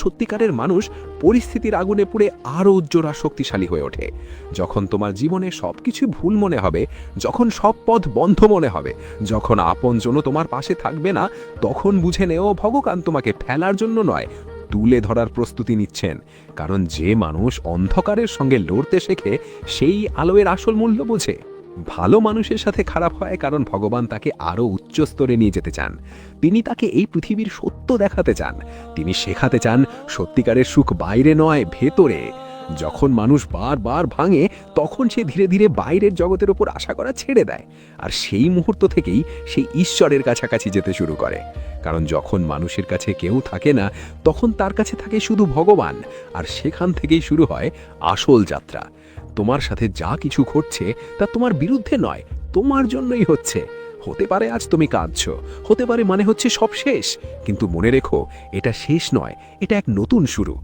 সত্যিকারের মানুষ পরিস্থিতির আগুনে পুড়ে আরও উজ্জ্বল আর শক্তিশালী হয়ে ওঠে। যখন তোমার জীবনে সবকিছু ভুল মনে হবে, যখন সব পথ বন্ধ মনে হবে, যখন আপনজনও তোমার পাশে থাকবে না, তখন বুঝে নেও ভগবান তোমাকে ফেলার জন্য নয়, তুলে ধরার প্রস্তুতি নিচ্ছেন। কারণ যে মানুষ অন্ধকারের সঙ্গে লড়তে শেখে, সেই আলোর আসল মূল্য বোঝে। ভালো মানুষের সাথে খারাপ হয় কারণ ভগবান তাকে আরও উচ্চ স্তরে নিয়ে যেতে চান। তিনি তাকে এই পৃথিবীর সত্য দেখাতে চান। তিনি শেখাতে চান সত্যিকারের সুখ বাইরে নয়, ভেতরে। যখন মানুষ বারবার ভাঙে, তখন সে ধীরে ধীরে বাইরের জগতের ওপর আশা করা ছেড়ে দেয়। আর সেই মুহূর্ত থেকেই সে ঈশ্বরের কাছাকাছি যেতে শুরু করে। কারণ যখন মানুষের কাছে কেউ থাকে না, তখন তার কাছে থাকে শুধু ভগবান। আর সেখান থেকেই শুরু হয় আসল যাত্রা। তোমার সাথে যা কিছু ঘটছে তা তোমার বিরুদ্ধে নয়, তোমার জন্যই হচ্ছে। হতে পারে আজ তুমি কাঁদছো, হতে পারে মানে হচ্ছে সব শেষ, কিন্তু মনে রেখো, এটা শেষ নয়, এটা এক নতুন শুরু।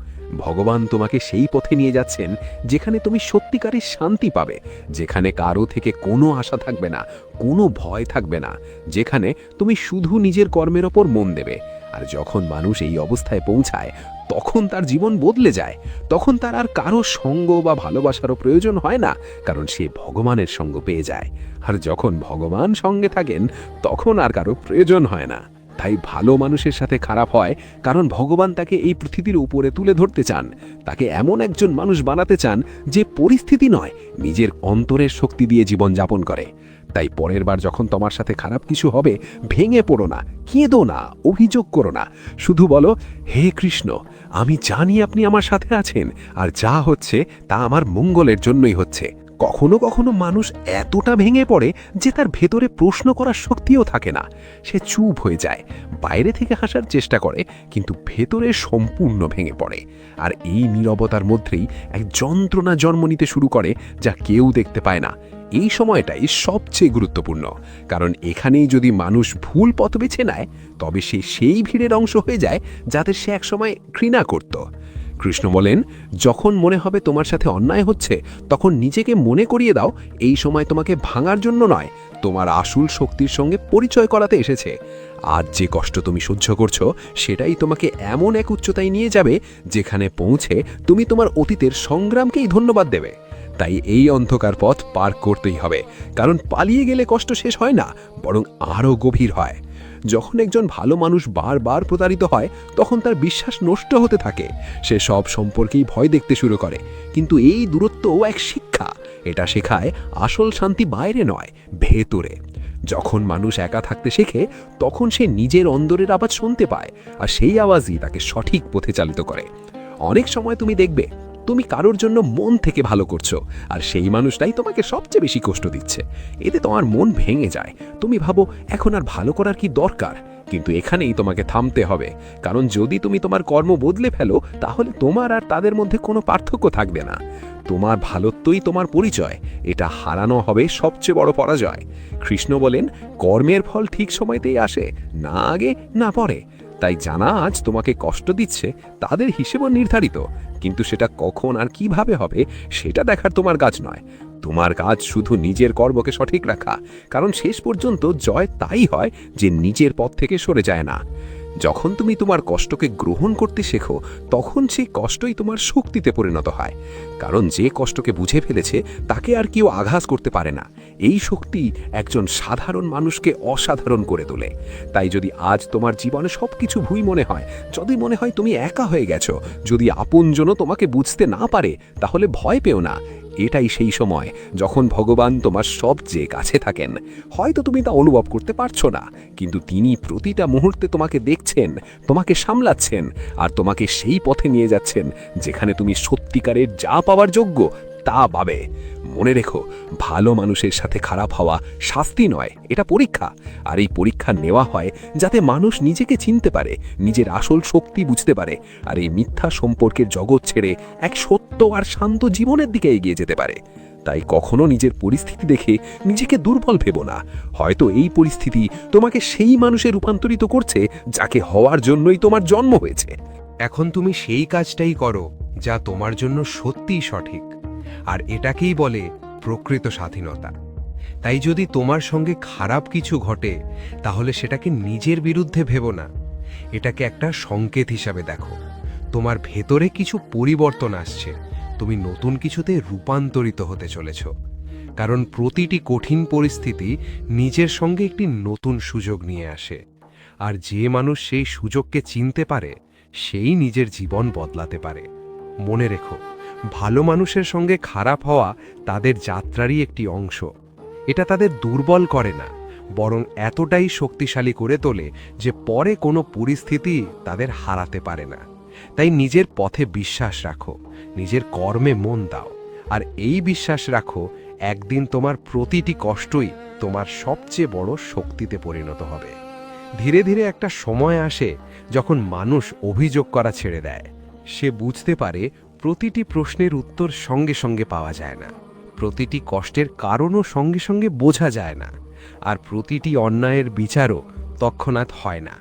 ভগবান তোমাকে সেই পথে নিয়ে যাচ্ছেন যেখানে তুমি সত্যিকারের শান্তি পাবে, যেখানে কারো থেকে কোনো আশা থাকবে না, কোনো ভয় থাকবে না, যেখানে তুমি শুধু নিজের কর্মের ওপর মন দেবে। আর যখন মানুষ এই অবস্থায় পৌঁছায়, তখন তার জীবন বদলে যায়। তখন তার আর কারো সঙ্গ বা ভালোবাসারও প্রয়োজন হয় না, কারণ সে ভগবানের সঙ্গ পেয়ে যায়। আর যখন ভগবান সঙ্গে থাকেন, তখন আর কারো প্রয়োজন হয় না। তাই ভালো মানুষের সাথে খারাপ হয় কারণ ভগবান তাকে এই পৃথিবীর উপরে তুলে ধরতে চান। তাকে এমন একজন মানুষ বানাতে চান যে পরিস্থিতি নয়, নিজের অন্তরের শক্তি দিয়ে জীবন যাপন করে। তাই পরের বার যখন তোমার সাথে খারাপ কিছু হবে, ভেঙে পড়ো না, কেঁদো না, অভিযোগ করো না। শুধু বলো, হে কৃষ্ণ, আমি জানি আপনি আমার সাথে আছেন, আর যা হচ্ছে তা আমার মঙ্গলের জন্যই হচ্ছে। কখনো কখনো মানুষ এতটা ভেঙে পড়ে যে তার ভেতরে প্রশ্ন করার শক্তিও থাকে না। সে চুপ হয়ে যায়, বাইরে থেকে হাসার চেষ্টা করে, কিন্তু ভেতরে সম্পূর্ণ ভেঙে পড়ে। আর এই নীরবতার মধ্যেই এক যন্ত্রণা জন্ম নিতে শুরু করে, যা কেউ দেখতে পায় না। এই সময়টাই সবচেয়ে গুরুত্বপূর্ণ, কারণ এখানেই যদি মানুষ ভুল পথ বেছে নেয়, তবে সে সেই ভিড়ের অংশ হয়ে যায় যাদের সে একসময় ঘৃণা করত। কৃষ্ণ বলেন, যখন মনে হবে তোমার সাথে অন্যায় হচ্ছে, তখন নিজেকে মনে করিয়ে দাও, এই সময় তোমাকে ভাঙার জন্য নয়, তোমার আসল শক্তির সঙ্গে পরিচয় করাতে এসেছে। আজ যে কষ্ট তুমি সহ্য করছো, সেটাই তোমাকে এমন এক উচ্চতায় নিয়ে যাবে যেখানে পৌঁছে তুমি তোমার অতীতের সংগ্রামকেই ধন্যবাদ দেবে। তাই এই অন্ধকার পথ পার করতেই হবে, কারণ পালিয়ে গেলে কষ্ট শেষ হয় না, বরং আরও গভীর হয়। যখন একজন ভালো মানুষ বারবার প্রতারিত হয়, তখন তার বিশ্বাস নষ্ট হতে থাকে। সে সব সম্পর্কেই ভয় দেখতে শুরু করে। কিন্তু এই দূরত্বও এক শিক্ষা। এটা শেখায় আসল শান্তি বাইরে নয়, ভেতরে। যখন মানুষ একা থাকতে শেখে, তখন সে নিজের অন্তরের আওয়াজ শুনতে পায়, আর সেই আওয়াজই তাকে সঠিক পথে চালিত করে। অনেক সময় তুমি দেখবে তুমি কারোর জন্য মন থেকে ভালো করছো, আর সেই মানুষটাই তোমাকে সবচেয়ে বেশি কষ্ট দিচ্ছে। এতে তোমার মন ভেঙে যায়। তুমি ভাবো, এখন আর ভালো করার কি দরকার? কিন্তু এখানেই তোমাকে থামতে হবে, কারণ যদি তুমি তোমার কর্ম বদলে ফেলো, তাহলে তোমার আর তাদের মধ্যে কোনো পার্থক্য থাকবে না। তোমার ভালোত্বই তোমার পরিচয়। এটা হারানো হবে সবচেয়ে বড় পরাজয়। কৃষ্ণ বলেন, কর্মের ফল ঠিক সময়তেই আসে, না আগে না পরে। তাই জানা আজ তোমাকে কষ্ট দিচ্ছে, তাদের হিসেবও নির্ধারিত, কিন্তু সেটা কখন আর কিভাবে হবে সেটা দেখার তোমার কাজ নয়। তোমার কাজ শুধু নিজের কর্মকে সঠিক রাখা, কারণ শেষ পর্যন্ত জয় তাই হয় যে নিজের পথ থেকে সরে যায় না। যখন তুমি তোমার কষ্টকে গ্রহণ করতে শেখো, তখন সেই কষ্টই তোমার শক্তিতে পরিণত হয়। কারণ যে কষ্টকে বুঝে ফেলেছে, তাকে আর কেউ আঘাত করতে পারে না। এই শক্তি একজন সাধারণ মানুষকে অসাধারণ করে তোলে। তাই যদি আজ তোমার জীবনে সবকিছু ভুল মনে হয়, যদি মনে হয় তুমি একা হয়ে গেছো, যদি আপনজনও তোমাকে বুঝতে না পারে, তাহলে ভয় পেও না। এটাই সেই সময় যখন ভগবান তোমার সবচেয়ে কাছে থাকেন। হয়তো তুমি তা অনুভব করতে পারছো না, কিন্তু তিনি প্রতিটা মুহূর্তে তোমাকে দেখছেন, তোমাকে সামলাচ্ছেন, আর তোমাকে সেই পথে নিয়ে যাচ্ছেন যেখানে তুমি সত্যিকারের যা পাওয়ার যোগ্য তা পাবে। মনে রেখো, ভালো মানুষের সাথে খারাপ হওয়া শাস্তি নয়, এটা পরীক্ষা। আর এই পরীক্ষা নেওয়া হয় যাতে মানুষ নিজেকে চিনতে পারে, নিজের আসল শক্তি বুঝতে পারে, আর এই মিথ্যা সম্পর্কের জগৎ ছেড়ে এক সত্য আর শান্ত জীবনের দিকে এগিয়ে যেতে পারে। তাই কখনো নিজের পরিস্থিতি দেখে নিজেকে দুর্বল ভেবো না। হয়তো এই পরিস্থিতি তোমাকে সেই মানুষে রূপান্তরিত করছে যাকে হওয়ার জন্যই তোমার জন্ম হয়েছে। এখন তুমি সেই কাজটাই করো যা তোমার জন্য সত্যিই সঠিক, আর এটাকেই বলে প্রকৃত স্বাধীনতা। তাই যদি তোমার সঙ্গে খারাপ কিছু ঘটে, তাহলে সেটাকে নিজের বিরুদ্ধে ভেবো না, এটাকে একটা সংকেত হিসাবে দেখো। তোমার ভেতরে কিছু পরিবর্তন আসছে, তুমি নতুন কিছুতে রূপান্তরিত হতে চলেছ। কারণ প্রতিটি কঠিন পরিস্থিতি নিজের সঙ্গে একটি নতুন সুযোগ নিয়ে আসে, আর যে মানুষ সেই সুযোগকে চিনতে পারে সেই নিজের জীবন বদলাতে পারে। মনে রেখো, ভালো মানুষের সঙ্গে খারাপ হওয়া তাদের যাত্রারই একটি অংশ। এটা তাদের দুর্বল করে না, বরং এতটাই শক্তিশালী করে তোলে যে পরে কোনো পরিস্থিতি তাদের হারাতে পারে না। তাই নিজের পথে বিশ্বাস রাখো, নিজের কর্মে মন দাও, আর এই বিশ্বাস রাখো একদিন তোমার প্রতিটি কষ্টই তোমার সবচেয়ে বড় শক্তিতে পরিণত হবে। ধীরে ধীরে একটা সময় আসে যখন মানুষ অভিযোগ করা ছেড়ে দেয়। সে বুঝতে পারে প্রতিটি প্রশ্নের উত্তর সঙ্গে সঙ্গে পাওয়া যায় না, প্রতিটি কষ্টের কারণও সঙ্গে সঙ্গে বোঝা যায় না, আর প্রতিটি অন্যায়ের বিচারও তৎক্ষণাৎ হয় না।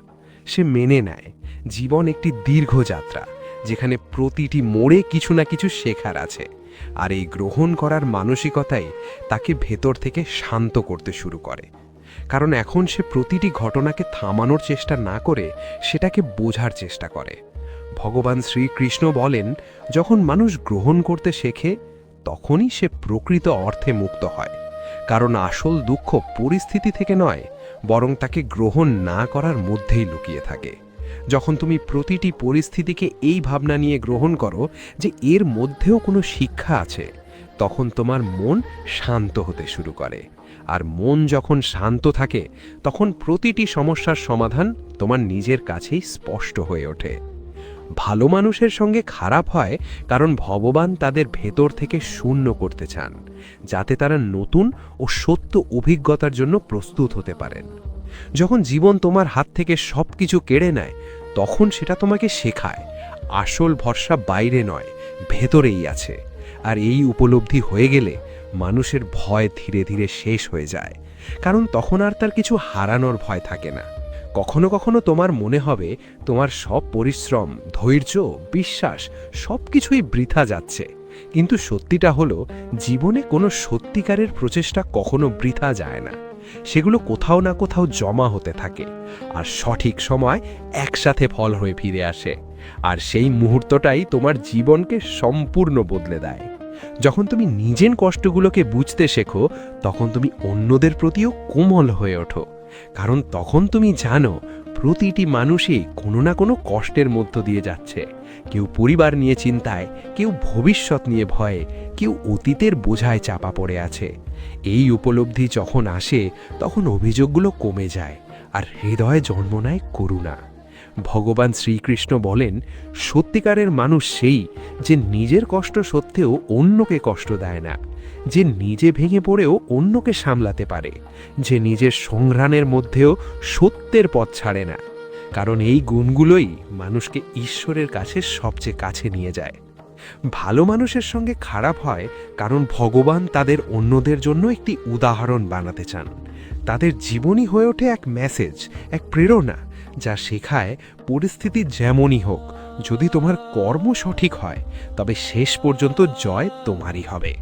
সে মেনে নেয় জীবন একটি দীর্ঘ যাত্রা, যেখানে প্রতিটি মোড়ে কিছু না কিছু শেখার আছে। আর এই গ্রহণ করার মানসিকতাই তাকে ভেতর থেকে শান্ত করতে শুরু করে। কারণ এখন সে প্রতিটি ঘটনাকে থামানোর চেষ্টা না করে সেটাকে বোঝার চেষ্টা করে। ভগবান শ্রীকৃষ্ণ বলেন, যখন মানুষ গ্রহণ করতে শেখে তখনই সে প্রকৃত অর্থে মুক্ত হয়। কারণ আসল দুঃখ পরিস্থিতি থেকে নয়, বরং তাকে গ্রহণ না করার মধ্যেই লুকিয়ে থাকে। যখন তুমি প্রতিটি পরিস্থিতিকে এই ভাবনা নিয়ে গ্রহণ করো যে এর মধ্যেও কোনো শিক্ষা আছে, তখন তোমার মন শান্ত হতে শুরু করে। আর মন যখন শান্ত থাকে তখন প্রতিটি সমস্যার সমাধান তোমার নিজের কাছেই স্পষ্ট হয়ে ওঠে। ভালো মানুষের সঙ্গে খারাপ হয় কারণ ভগবান তাদের ভেতর থেকে শূন্য করতে চান, যাতে তারা নতুন ও সত্য অভিজ্ঞতার জন্য প্রস্তুত হতে পারেন। যখন জীবন তোমার হাত থেকে সব কিছু কেড়ে নেয়, তখন সেটা তোমাকে শেখায় আসল ভরসা বাইরে নয়, ভেতরেই আছে। আর এই উপলব্ধি হয়ে গেলে মানুষের ভয় ধীরে ধীরে শেষ হয়ে যায়, কারণ তখন আর তার কিছু হারানোর ভয় থাকে না। কখনো কখনো তোমার মনে হবে তোমার সব পরিশ্রম, ধৈর্য, বিশ্বাস সব কিছুই বৃথা যাচ্ছে। কিন্তু সত্যিটা হলো, জীবনে কোনো সত্যিকারের প্রচেষ্টা কখনো বৃথা যায় না। সেগুলো কোথাও না কোথাও জমা হতে থাকে, আর সঠিক সময় একসাথে ফল হয়ে ফিরে আসে। আর সেই মুহূর্তটাই তোমার জীবনকে সম্পূর্ণ বদলে দেয়। যখন তুমি নিজের কষ্টগুলোকে বুঝতে শেখো, তখন তুমি অন্যদের প্রতিও কোমল হয়ে ওঠো। কারণ তখন তুমি জানো প্রতিটি মানুষই কোনো না কোনো কষ্টের মধ্য দিয়ে যাচ্ছে। কেউ পরিবার নিয়ে চিন্তায়, কেউ ভবিষ্যৎ নিয়ে ভয়ে, কেউ অতীতের বোঝায় চাপা পড়ে আছে। এই উপলব্ধি যখন আসে তখন অভিযোগগুলো কমে যায়, আর হৃদয়ে জন্ম নেয় করুণা। ভগবান শ্রীকৃষ্ণ বলেন, সত্যিকারের মানুষ সেই যে নিজের কষ্ট সত্ত্বেও অন্যকে কষ্ট দেয় না, যে নিজে ভেঙে পড়েও অন্যকে সামলাতে পারে, যে নিজের সংগ্রামের মধ্যেও সত্যের পথ ছাড়ে না। কারণ এই গুণগুলোই মানুষকে ঈশ্বরের কাছে সবচেয়ে কাছে নিয়ে যায়। ভালো মানুষের সঙ্গে খারাপ হয় কারণ ভগবান তাদের অন্যদের জন্য একটি উদাহরণ বানাতে চান। তাদের জীবনই হয়ে ওঠে এক মেসেজ, এক প্রেরণা, যা শেখায় পরিস্থিতি যেমনই হোক, যদি তোমার কর্ম সঠিক হয় তবে শেষ পর্যন্ত জয় তোমারই হবে।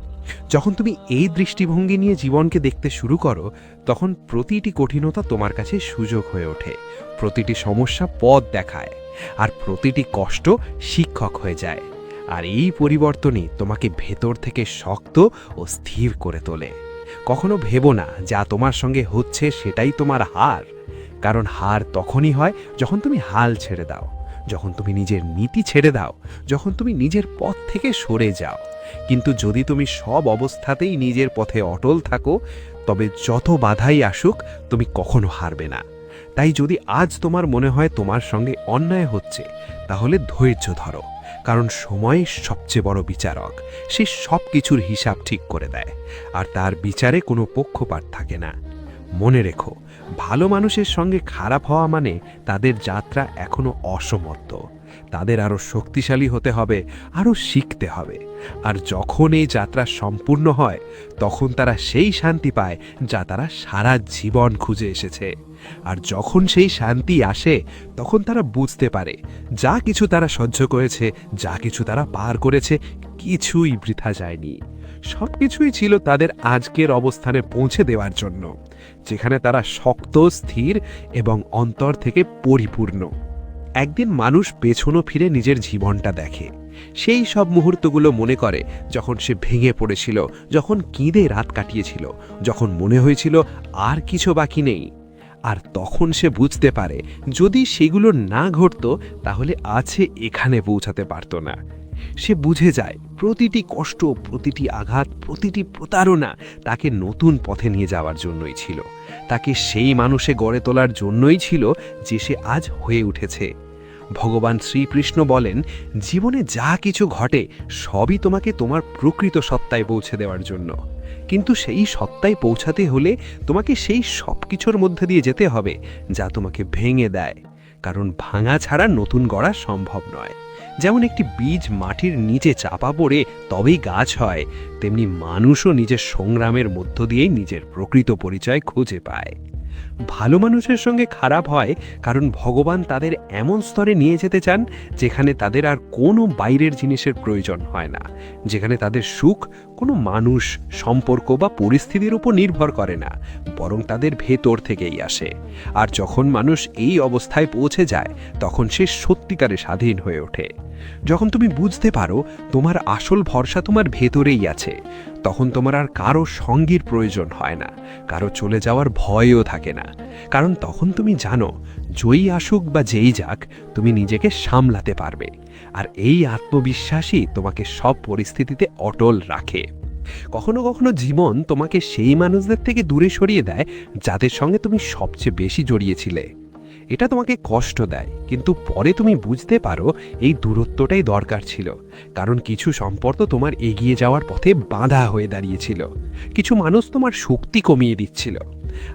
যখন তুমি এই দৃষ্টিভঙ্গি নিয়ে জীবনকে দেখতে শুরু করো, তখন প্রতিটি কঠিনতা তোমার কাছে সুযোগ হয়ে ওঠে, প্রতিটি সমস্যা পথ দেখায়, আর প্রতিটি কষ্ট শিক্ষক হয়ে যায়। আর এই পরিবর্তনই তোমাকে ভেতর থেকে শক্ত ও স্থির করে তোলে। কখনো ভেবো না যা তোমার সঙ্গে হচ্ছে সেটাই তোমার হার, কারণ হার তখনই হয় যখন তুমি হাল ছেড়ে দাও, যখন তুমি নিজের নীতি ছেড়ে দাও, যখন তুমি নিজের পথ থেকে সরে যাও। কিন্তু যদি তুমি সব অবস্থাতেই নিজের পথে অটল থাকো, তবে যত বাধাই আসুক তুমি কখনো হারবে না। তাই যদি আজ তোমার মনে হয় তোমার সঙ্গে অন্যায় হচ্ছে, তাহলে ধৈর্য ধরো, কারণ সময় সবচেয়ে বড় বিচারক। সে সব কিছুর হিসাব ঠিক করে দেয়, আর তার বিচারে কোনো পক্ষপাত থাকে না। মনে রেখো, ভালো মানুষের সঙ্গে খারাপ হওয়া মানে তাদের যাত্রা এখনো অসমাপ্ত। তাদের আরও শক্তিশালী হতে হবে, আরও শিখতে হবে। আর যখন এই যাত্রা সম্পূর্ণ হয়, তখন তারা সেই শান্তি পায় যা তারা সারা জীবন খুঁজে এসেছে। আর যখন সেই শান্তি আসে, তখন তারা বুঝতে পারে যা কিছু তারা সহ্য করেছে, যা কিছু তারা পার করেছে, কিছুই বৃথা যায়নি। সব কিছুই ছিল তাদের আজকের অবস্থানে পৌঁছে দেওয়ার জন্য, যেখানে তারা শক্ত, স্থির এবং অন্তর থেকে পরিপূর্ণ। একদিন মানুষ পেছনও ফিরে নিজের জীবনটা দেখে, সেই সব মুহূর্তগুলো মনে করে যখন সে ভেঙে পড়েছিল, যখন কেঁদে রাত কাটিয়েছিল, যখন মনে হয়েছিল আর কিছু বাকি নেই। আর তখন সে বুঝতে পারে যদি সেগুলো না ঘটতো তাহলে আছে এখানে পৌঁছাতে পারত না। সে বুঝে যায় প্রতিটি কষ্ট, প্রতিটি আঘাত, প্রতিটি প্রতারণা তাকে নতুন পথে নিয়ে যাওয়ার জন্যই ছিল, তাকে সেই মানুষে গড়ে তোলার জন্যই ছিল যে সে আজ হয়ে উঠেছে। ভগবান শ্রীকৃষ্ণ বলেন, জীবনে যা কিছু ঘটে সবই তোমাকে তোমার প্রকৃত সত্তায় পৌঁছে দেওয়ার জন্য, কিন্তু সেই সত্তায় পৌঁছাতে হলে তোমাকে সেই সব কিছুর মধ্যে দিয়ে যেতে হবে যা তোমাকে ভেঙে দেয়, কারণ ভাঙা ছাড়া নতুন গড়া সম্ভব নয়। যেমন একটি বীজ মাটির নিচে চাপা পড়ে তবেই গাছ হয়, তেমনি মানুষও নিজের সংগ্রামের মধ্য দিয়েই নিজের প্রকৃত পরিচয় খুঁজে পায়। ভালো মানুষের সঙ্গে খারাপ হয় কারণ ভগবান তাদের এমন স্তরে নিয়ে যেতে চান যেখানে তাদের আর কোনো বাইরের জিনিসের প্রয়োজন হয় না, যেখানে তাদের সুখ কোনো মানুষ, সম্পর্ক বা পরিস্থিতির উপর নির্ভর করে না, বরং তাদের ভেতর থেকেই আসে। আর যখন মানুষ এই অবস্থায় পৌঁছে যায় তখন সে সত্যিকারে স্বাধীন হয়ে ওঠে। যখন তুমি বুঝতে পারো তোমার আসল ভরসা তোমার ভেতরেই আছে, তখন তোমার আর কারো সঙ্গীর প্রয়োজন হয় না, কারো চলে যাওয়ার ভয়ও থাকে না, কারণ তখন তুমি জানো জয়ী আসুক বা যেই যাক তুমি নিজেকে সামলাতে পারবে। আর এই আত্মবিশ্বাসই তোমাকে সব পরিস্থিতিতে অটল রাখে। কখনো কখনো জীবন তোমাকে সেই মানুষদের থেকে দূরে সরিয়ে দেয় যাদের সঙ্গে তুমি সবচেয়ে বেশি জড়িয়েছিলে। এটা তোমাকে কষ্ট দেয়, কিন্তু পরে তুমি বুঝতে পারো এই দূরত্বটাই দরকার ছিল, কারণ কিছু সম্পর্ক তোমার এগিয়ে যাওয়ার পথে বাধা হয়ে দাঁড়িয়েছিল, কিছু মানুষ তোমার শক্তি কমিয়ে দিচ্ছিল,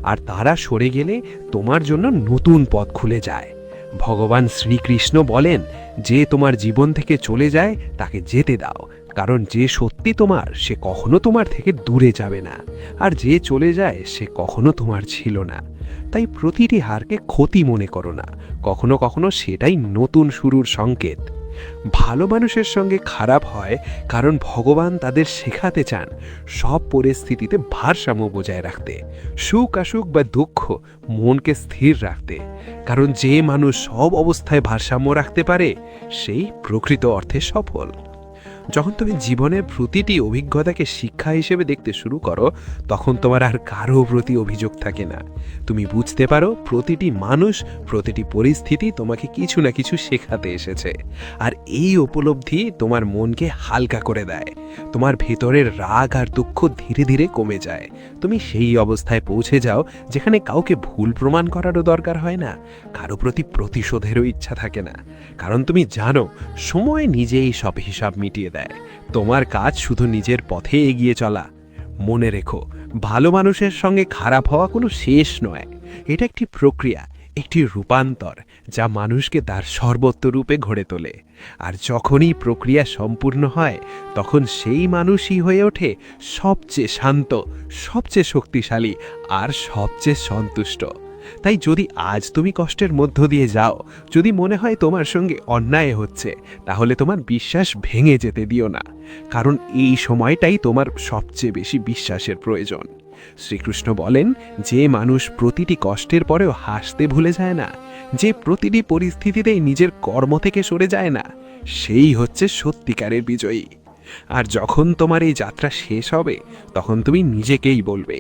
আর তারা সরে গেলে তোমার জন্য নতুন পথ খুলে যায়। ভগবান শ্রীকৃষ্ণ বলেন, যে তোমার জীবন থেকে চলে যায় তাকে যেতে দাও, কারণ যে সত্যি তোমার সে কখনো তোমার থেকে দূরে যাবে না, আর যে চলে যায় সে কখনো তোমার ছিল না। তাই প্রতিটি হারকে ক্ষতি মনে করো না, কখনো কখনো সেটাই নতুন শুরুর সংকেত। ভালো মানুষের সঙ্গে খারাপ হয় কারণ ভগবান তাদের শেখাতে চান সব পরিস্থিতিতে ভারসাম্য বজায় রাখতে, সুখ আসুক বা দুঃখ মনকে স্থির রাখতে, কারণ যে মানুষ সব অবস্থায় ভারসাম্য রাখতে পারে সেই প্রকৃত অর্থে সফল। যখন তুমি জীবনের প্রতিটি অভিজ্ঞতাকে শিক্ষা হিসেবে দেখতে শুরু করো তখন তোমার আর কারো প্রতি অভিযোগ থাকে না। তুমি বুঝতে পারো প্রতিটি মানুষ, প্রতিটি পরিস্থিতি তোমাকে কিছু না কিছু শেখাতে এসেছে, আর এই উপলব্ধি তোমার মনকে হালকা করে দেয়। তোমার ভেতরের রাগ আর দুঃখ ধীরে ধীরে কমে যায়। তুমি সেই অবস্থায় পৌঁছে যাও যেখানে কাউকে ভুল প্রমাণ করারও দরকার হয় না, কারো প্রতি প্রতিশোধেরও ইচ্ছা থাকে না, কারণ তুমি জানো সময় নিজেই সব হিসাব মিটিয়ে দেয়। তোমার কাজ শুধু নিজের পথে এগিয়ে চলা। মনে রেখো, ভালো মানুষের সঙ্গে খারাপ হওয়া কোনো শেষ নয়, এটা একটি প্রক্রিয়া, একটি রূপান্তর যা মানুষকে তার সর্বোত্ত রূপে গড়ে তোলে। আর যখনই প্রক্রিয়া সম্পূর্ণ হয় তখন সেই মানুষই হয়ে ওঠে সবচেয়ে শান্ত, সবচেয়ে শক্তিশালী আর সবচেয়ে সন্তুষ্ট। তাই যদি আজ তুমি কষ্টের মধ্য দিয়ে যাও, যদি মনে হয় তোমার সঙ্গে অন্যায় হচ্ছে, তাহলে তোমার বিশ্বাস ভেঙে যেতে দিও না, কারণ এই সময়টাই তোমার সবচেয়ে বেশি বিশ্বাসের প্রয়োজন। শ্রীকৃষ্ণ বলেন, যে মানুষ প্রতিটি কষ্টের পরেও হাসতে ভুলে যায় না, যে প্রতিটি পরিস্থিতিতেই নিজের কর্ম থেকে সরে যায় না, সেই হচ্ছে সত্যিকারের বিজয়ী। আর যখন তোমার এই যাত্রা শেষ হবে তখন তুমি নিজেকেই বলবে,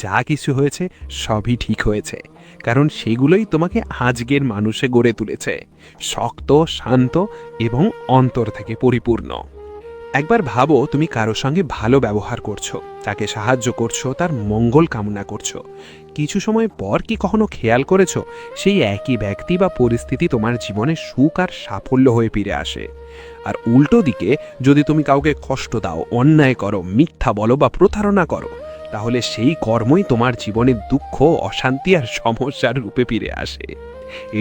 যা কিছু হয়েছে সবই ঠিক হয়েছে, কারণ সেগুলোই তোমাকে আজকের মানুষে গড়ে তুলেছে, শক্ত, শান্ত এবং অন্তর থেকে পরিপূর্ণ। একবার ভাবো, তুমি কারোর সঙ্গে ভালো ব্যবহার করছো, তাকে সাহায্য করছো, তার মঙ্গল কামনা করছো। কিছু সময় পর কি কখনো খেয়াল করেছো সেই একই ব্যক্তি বা পরিস্থিতি তোমার জীবনে সুখ আর সাফল্য হয়ে ফিরে আসে? আর উল্টো দিকে যদি তুমি কাউকে কষ্ট দাও, অন্যায় করো, মিথ্যা বলো বা প্রতারণা করো, তাহলে সেই কর্মই তোমার জীবনে দুঃখ, অশান্তি আর সমস্যার রূপে ফিরে আসে।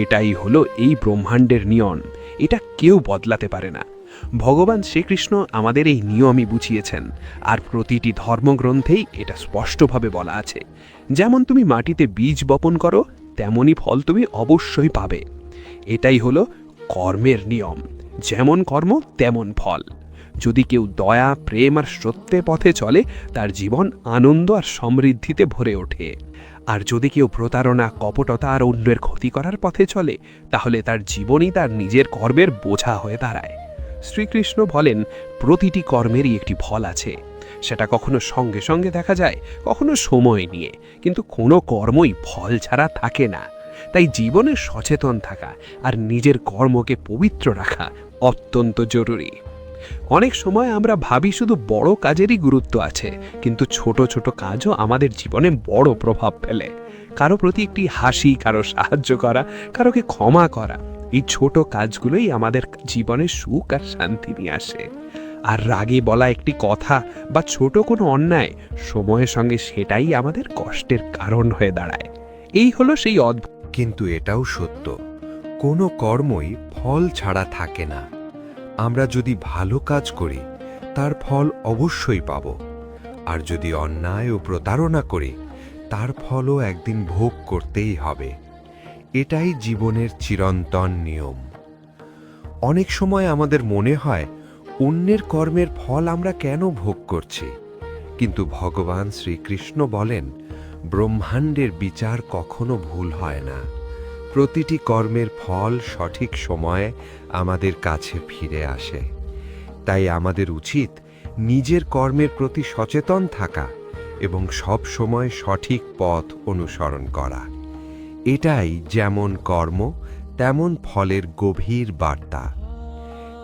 এটাই হলো এই ব্রহ্মাণ্ডের নিয়ম, এটা কেউ বদলাতে পারে না। ভগবান শ্রীকৃষ্ণ আমাদের এই নিয়মই বুঝিয়েছেন, আর প্রতিটি ধর্মগ্রন্থেই এটা স্পষ্টভাবে বলা আছে। যেমন তুমি মাটিতে বীজ বপন করো তেমনই ফল তুমি অবশ্যই পাবে। এটাই হলো কর্মের নিয়ম, যেমন কর্ম তেমন ফল। যদি কেউ দয়া, প্রেম আর সত্যের পথে চলে তার জীবন আনন্দ আর সমৃদ্ধিতে ভরে ওঠে। আর যদি কেউ প্রতারণা, কপটতা আর অন্যের ক্ষতি করার পথে চলে, তাহলে তার জীবনই তার নিজের কর্মের বোঝা হয়ে দাঁড়ায়। শ্রীকৃষ্ণ বলেন, প্রতিটি কর্মেরই একটি ফল আছে। সেটা কখনো সঙ্গে সঙ্গে দেখা যায়, কখনো সময় নিয়ে, কিন্তু কোনো কর্মই ফল ছাড়া থাকে না। তাই জীবনে সচেতন থাকা আর নিজের কর্মকে পবিত্র রাখা অত্যন্ত জরুরি। অনেক সময় আমরা ভাবি শুধু বড় কাজেরই গুরুত্ব আছে, কিন্তু ছোট ছোট কাজও আমাদের জীবনে বড় প্রভাব ফেলে। কারো প্রতি একটি হাসি, কারো সাহায্য করা, কারোকে ক্ষমা করা, এই ছোট কাজগুলোই আমাদের জীবনে সুখ আর শান্তি নিয়ে আসে। আর রাগে বলা একটি কথা বা ছোট কোনো অন্যায় সময়ের সঙ্গে সেটাই আমাদের কষ্টের কারণ হয়ে দাঁড়ায়। এই হলো সেই অদ্ভুত। কিন্তু এটাও সত্য, কোনো কর্মই ফল ছাড়া থাকে না। আমরা যদি ভালো কাজ করি তার ফল অবশ্যই পাব, আর যদি অন্যায় ও প্রতারণা করি তার ফলও একদিন ভোগ করতেই হবে। এটাই জীবনের চিরন্তন নিয়ম। অনেক সময় আমাদের মনে হয় অন্যের কর্মের ফল আমরা কেন ভোগ করছি, কিন্তু ভগবান শ্রীকৃষ্ণ বলেন, ব্রহ্মাণ্ডের বিচার কখনো ভুল হয় না। প্রতিটি কর্মের ফল সঠিক সময়ে আমাদের কাছে ফিরে আসে। তাই আমাদের উচিত নিজের কর্মের প্রতি সচেতন থাকা এবং সব সময় সঠিক পথ অনুসরণ করা। এটাই যেমন কর্ম তেমন ফলের গভীর বার্তা।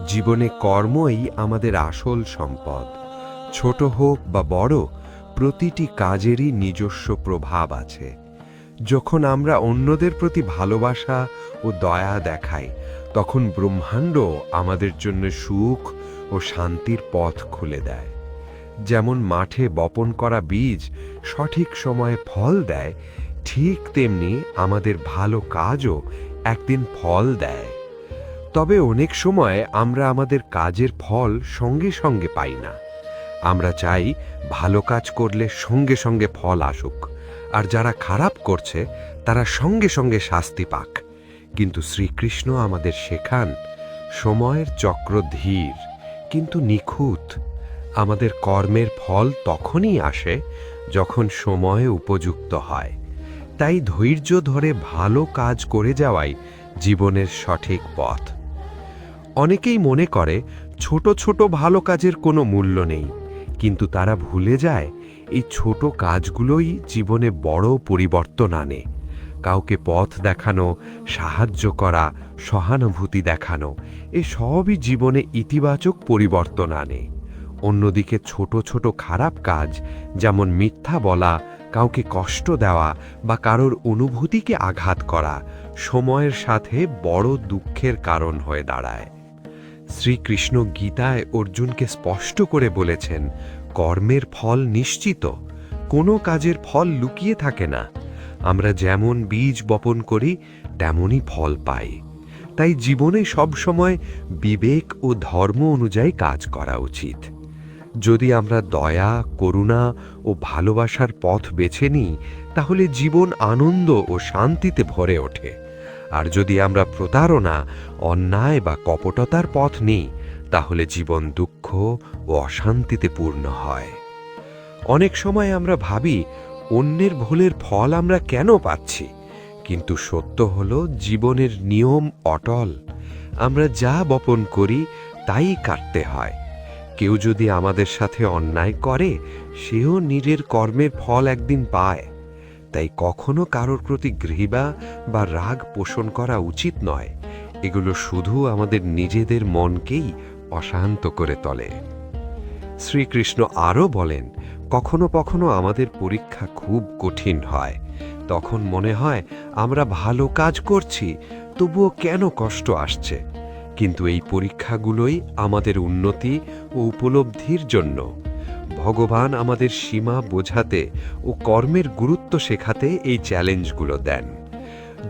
জীবনে কর্মই আমাদের আসল সম্পদ। ছোট হোক বা বড়, প্রতিটি কাজেরই নিজস্ব প্রভাব আছে। যখন আমরা অন্যদের প্রতি ভালোবাসা ও দয়া দেখাই, তখন ব্রহ্মাণ্ড আমাদের জন্য সুখ ও শান্তির পথ খুলে দেয়। যেমন মাঠে বপন করা বীজ সঠিক সময়ে ফল দেয়, ঠিক তেমনি আমাদের ভালো কাজও একদিন ফল দেয়। তবে অনেক সময় আমরা আমাদের কাজের ফল সঙ্গে সঙ্গে পাই না। আমরা চাই ভালো কাজ করলে সঙ্গে সঙ্গে ফল আসুক, আর যারা খারাপ করছে তারা সঙ্গে সঙ্গে শাস্তি পাক। কিন্তু শ্রীকৃষ্ণ আমাদের শেখান, সময়ের চক্র ধীর কিন্তু নিখুঁত। আমাদের কর্মের ফল তখনই আসে যখন সময় উপযুক্ত হয়। তাই ধৈর্য ধরে ভালো কাজ করে যাওয়াই জীবনের সঠিক পথ। অনেকেই মনে করে ছোট ছোট ভালো কাজের কোনো মূল্য নেই, কিন্তু তারা ভুলে যায় এই ছোট কাজগুলোই জীবনে বড় পরিবর্তন আনে। কাউকে পথ দেখানো, সাহায্য করা, সহানুভূতি দেখানো, এ সবই জীবনে ইতিবাচক পরিবর্তন আনে। অন্যদিকে ছোট ছোট খারাপ কাজ, যেমন মিথ্যা বলা, কাউকে কষ্ট দেওয়া বা কারোর অনুভূতিকে আঘাত করা, সময়ের সাথে বড় দুঃখের কারণ হয়ে দাঁড়ায়। শ্রীকৃষ্ণ গীতায় অর্জুনকে স্পষ্ট করে বলেছেন, কর্মের ফল নিশ্চিত, কোনো কাজের ফল লুকিয়ে থাকে না। আমরা যেমন বীজ বপন করি তেমনই ফল পাই। তাই জীবনে সবসময় বিবেক ও ধর্ম অনুযায়ী কাজ করা উচিত। যদি আমরা দয়া, করুণা ও ভালোবাসার পথ বেছে নিই, তাহলে জীবন আনন্দ ও শান্তিতে ভরে ওঠে। আর যদি আমরা প্রতারণা, অন্যায় বা কপটতার পথ নিই, তাহলে জীবন দুঃখ ও অশান্তিতে পূর্ণ হয়। অনেক সময় আমরা ভাবি অন্যের ভুলের ফল আমরা কেন পাচ্ছি, কিন্তু সত্য হলো জীবনের নিয়ম অটল। আমরা যা বপন করি তাই কাটতে হয়। কেউ যদি আমাদের সাথে অন্যায় করে, সেও নিজের কর্মের ফল একদিন পায়। তাই কখনো কারোর প্রতি ঘৃণা বা রাগ পোষণ করা উচিত নয়। এগুলো শুধু আমাদের নিজেদের মনকেই অশান্ত করে তোলে। শ্রীকৃষ্ণ আরও বলেন, কখনো কখনো আমাদের পরীক্ষা খুব কঠিন হয়। তখন মনে হয় আমরা ভালো কাজ করছি, তবুও কেন কষ্ট আসছে। কিন্তু এই পরীক্ষাগুলোই আমাদের উন্নতি ও উপলব্ধির জন্য। ভগবান আমাদের সীমা বোঝাতে ও কর্মের গুরুত্ব শেখাতে এই চ্যালেঞ্জগুলো দেন।